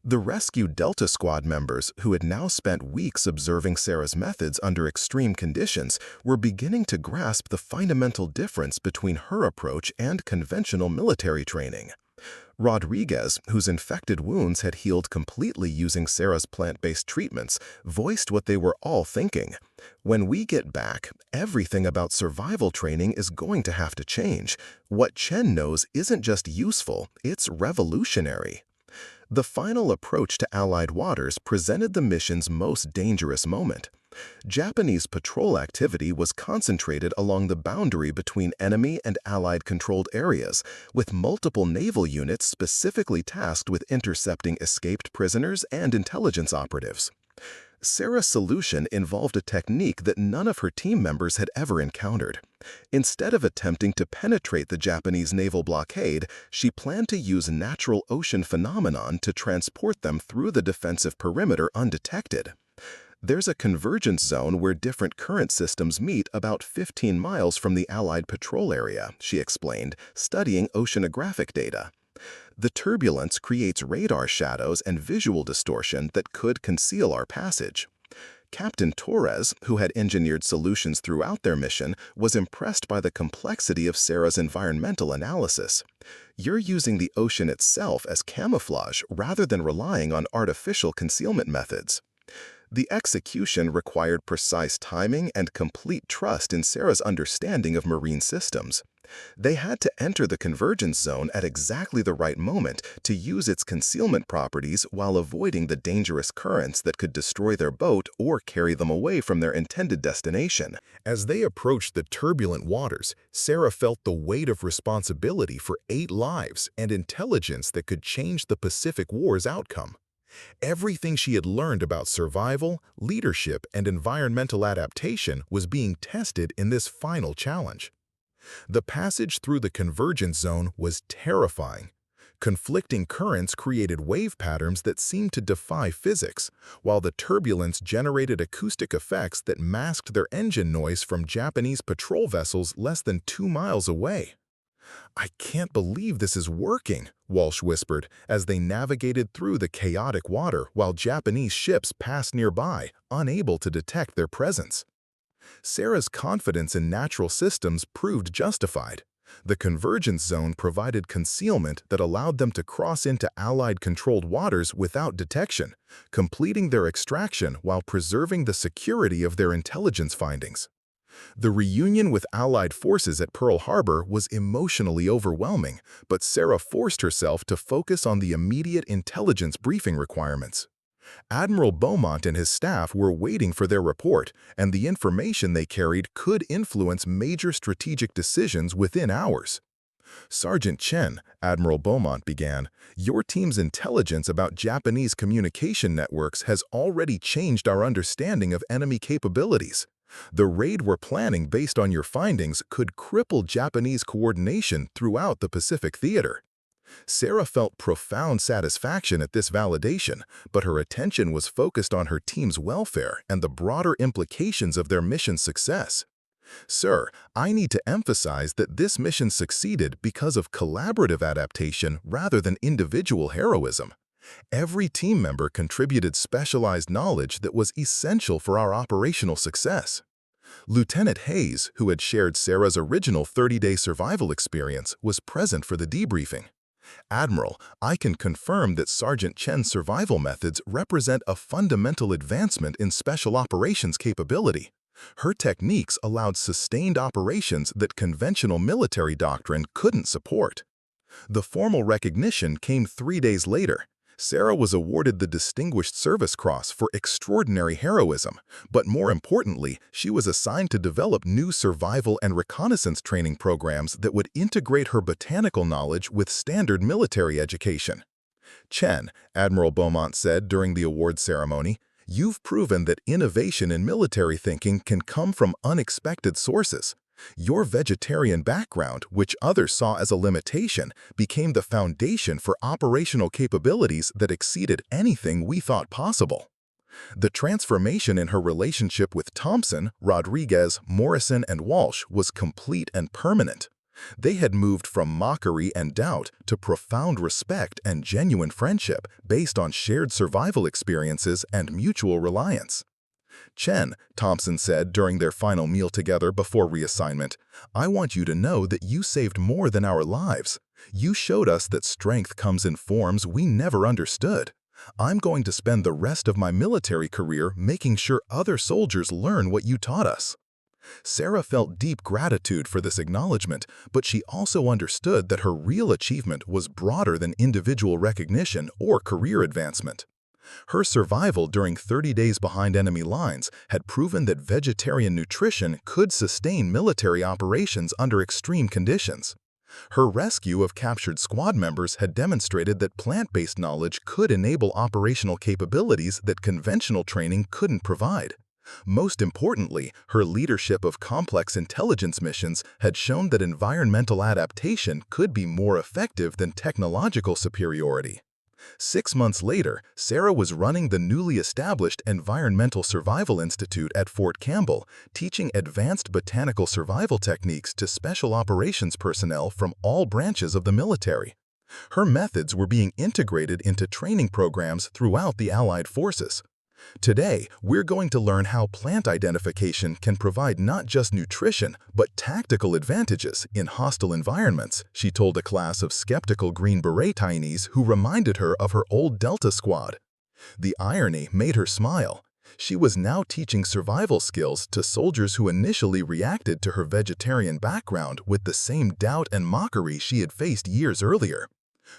The rescued Delta Squad members, who had now spent weeks observing Sarah's methods under extreme conditions, were beginning to grasp the fundamental difference between her approach and conventional military training. Rodriguez, whose infected wounds had healed completely using Sarah's plant-based treatments, voiced what they were all thinking. When we get back, everything about survival training is going to have to change. What Chen knows isn't just useful, it's revolutionary. The final approach to Allied waters presented the mission's most dangerous moment. Japanese patrol activity was concentrated along the boundary between enemy and Allied-controlled areas, with multiple naval units specifically tasked with intercepting escaped prisoners and intelligence operatives. Sarah's solution involved a technique that none of her team members had ever encountered. Instead of attempting to penetrate the Japanese naval blockade, she planned to use natural ocean phenomenon to transport them through the defensive perimeter undetected. There's a convergence zone where different current systems meet about 15 miles from the Allied patrol area, she explained, studying oceanographic data. The turbulence creates radar shadows and visual distortion that could conceal our passage. Captain Torres, who had engineered solutions throughout their mission, was impressed by the complexity of Sarah's environmental analysis. You're using the ocean itself as camouflage rather than relying on artificial concealment methods. The execution required precise timing and complete trust in Sarah's understanding of marine systems. They had to enter the convergence zone at exactly the right moment to use its concealment properties while avoiding the dangerous currents that could destroy their boat or carry them away from their intended destination. As they approached the turbulent waters, Sarah felt the weight of responsibility for 8 lives and intelligence that could change the Pacific War's outcome. Everything she had learned about survival, leadership, and environmental adaptation was being tested in this final challenge. The passage through the convergence zone was terrifying. Conflicting currents created wave patterns that seemed to defy physics, while the turbulence generated acoustic effects that masked their engine noise from Japanese patrol vessels less than 2 miles away. "I can't believe this is working," Walsh whispered as they navigated through the chaotic water while Japanese ships passed nearby, unable to detect their presence. Sarah's confidence in natural systems proved justified. The convergence zone provided concealment that allowed them to cross into Allied-controlled waters without detection, completing their extraction while preserving the security of their intelligence findings. The reunion with Allied forces at Pearl Harbor was emotionally overwhelming, but Sarah forced herself to focus on the immediate intelligence briefing requirements. Admiral Beaumont and his staff were waiting for their report, and the information they carried could influence major strategic decisions within hours. "Sergeant Chen," Admiral Beaumont began, "your team's intelligence about Japanese communication networks has already changed our understanding of enemy capabilities. The raid we're planning based on your findings could cripple Japanese coordination throughout the Pacific theater." Sarah felt profound satisfaction at this validation, but her attention was focused on her team's welfare and the broader implications of their mission's success. "Sir, I need to emphasize that this mission succeeded because of collaborative adaptation rather than individual heroism. Every team member contributed specialized knowledge that was essential for our operational success." Lieutenant Hayes, who had shared Sarah's original 30-day survival experience, was present for the debriefing. "Admiral, I can confirm that Sergeant Chen's survival methods represent a fundamental advancement in special operations capability. Her techniques allowed sustained operations that conventional military doctrine couldn't support." The formal recognition came 3 days later. Sarah was awarded the Distinguished Service Cross for extraordinary heroism, but more importantly, she was assigned to develop new survival and reconnaissance training programs that would integrate her botanical knowledge with standard military education. "Chen," Admiral Beaumont said during the award ceremony, "you've proven that innovation in military thinking can come from unexpected sources. Your vegetarian background, which others saw as a limitation, became the foundation for operational capabilities that exceeded anything we thought possible. The transformation in her relationship with Thompson, Rodriguez, Morrison, and Walsh was complete and permanent. They had moved from mockery and doubt to profound respect and genuine friendship based on shared survival experiences and mutual reliance. Chen, Thompson said during their final meal together before reassignment, "I want you to know that you saved more than our lives. You showed us that strength comes in forms we never understood. I'm going to spend the rest of my military career making sure other soldiers learn what you taught us." Sarah felt deep gratitude for this acknowledgement, but she also understood that her real achievement was broader than individual recognition or career advancement. Her survival during 30 days behind enemy lines had proven that vegetarian nutrition could sustain military operations under extreme conditions. Her rescue of captured squad members had demonstrated that plant-based knowledge could enable operational capabilities that conventional training couldn't provide. Most importantly, her leadership of complex intelligence missions had shown that environmental adaptation could be more effective than technological superiority. 6 months later, Sarah was running the newly established Environmental Survival Institute at Fort Campbell, teaching advanced botanical survival techniques to special operations personnel from all branches of the military. Her methods were being integrated into training programs throughout the Allied forces. Today, we're going to learn how plant identification can provide not just nutrition, but tactical advantages in hostile environments, she told a class of skeptical Green Beret trainees who reminded her of her old Delta squad. The irony made her smile. She was now teaching survival skills to soldiers who initially reacted to her vegetarian background with the same doubt and mockery she had faced years earlier.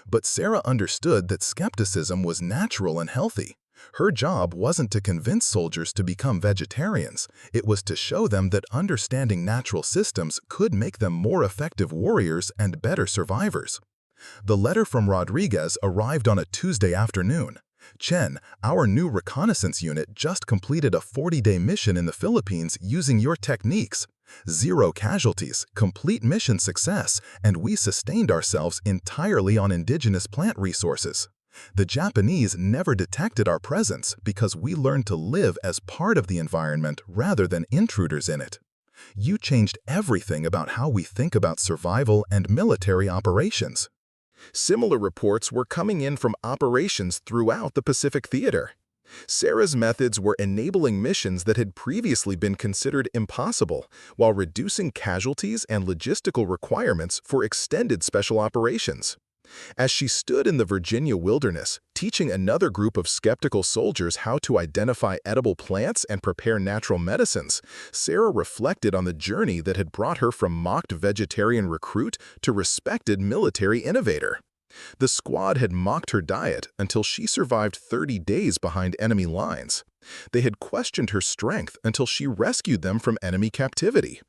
But Sarah understood that skepticism was natural and healthy. Her job wasn't to convince soldiers to become vegetarians. It was to show them that understanding natural systems could make them more effective warriors and better survivors. The letter from Rodriguez arrived on a Tuesday afternoon. "Chen, our new reconnaissance unit just completed a 40-day mission in the Philippines using your techniques. 0 casualties, complete mission success, and we sustained ourselves entirely on indigenous plant resources. The Japanese never detected our presence because we learned to live as part of the environment rather than intruders in it. You changed everything about how we think about survival and military operations." Similar reports were coming in from operations throughout the Pacific Theater. Sarah's methods were enabling missions that had previously been considered impossible, while reducing casualties and logistical requirements for extended special operations. As she stood in the Virginia wilderness, teaching another group of skeptical soldiers how to identify edible plants and prepare natural medicines, Sarah reflected on the journey that had brought her from mocked vegetarian recruit to respected military innovator. The squad had mocked her diet until she survived 30 days behind enemy lines. They had questioned her strength until she rescued them from enemy captivity.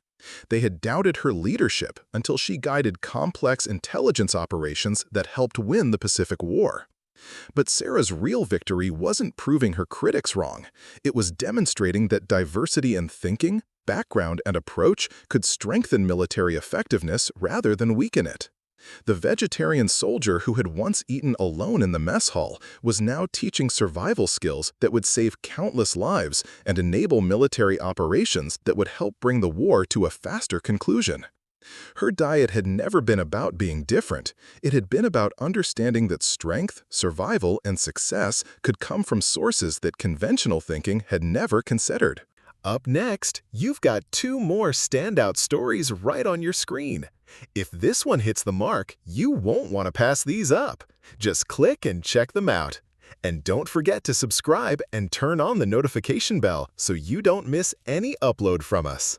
They had doubted her leadership until she guided complex intelligence operations that helped win the Pacific War. But Sarah's real victory wasn't proving her critics wrong. It was demonstrating that diversity in thinking, background, and approach could strengthen military effectiveness rather than weaken it. The vegetarian soldier who had once eaten alone in the mess hall was now teaching survival skills that would save countless lives and enable military operations that would help bring the war to a faster conclusion. Her diet had never been about being different. It had been about understanding that strength, survival, and success could come from sources that conventional thinking had never considered. Up next, you've got 2 more standout stories right on your screen. If this one hits the mark, you won't want to pass these up. Just click and check them out. And don't forget to subscribe and turn on the notification bell so you don't miss any upload from us.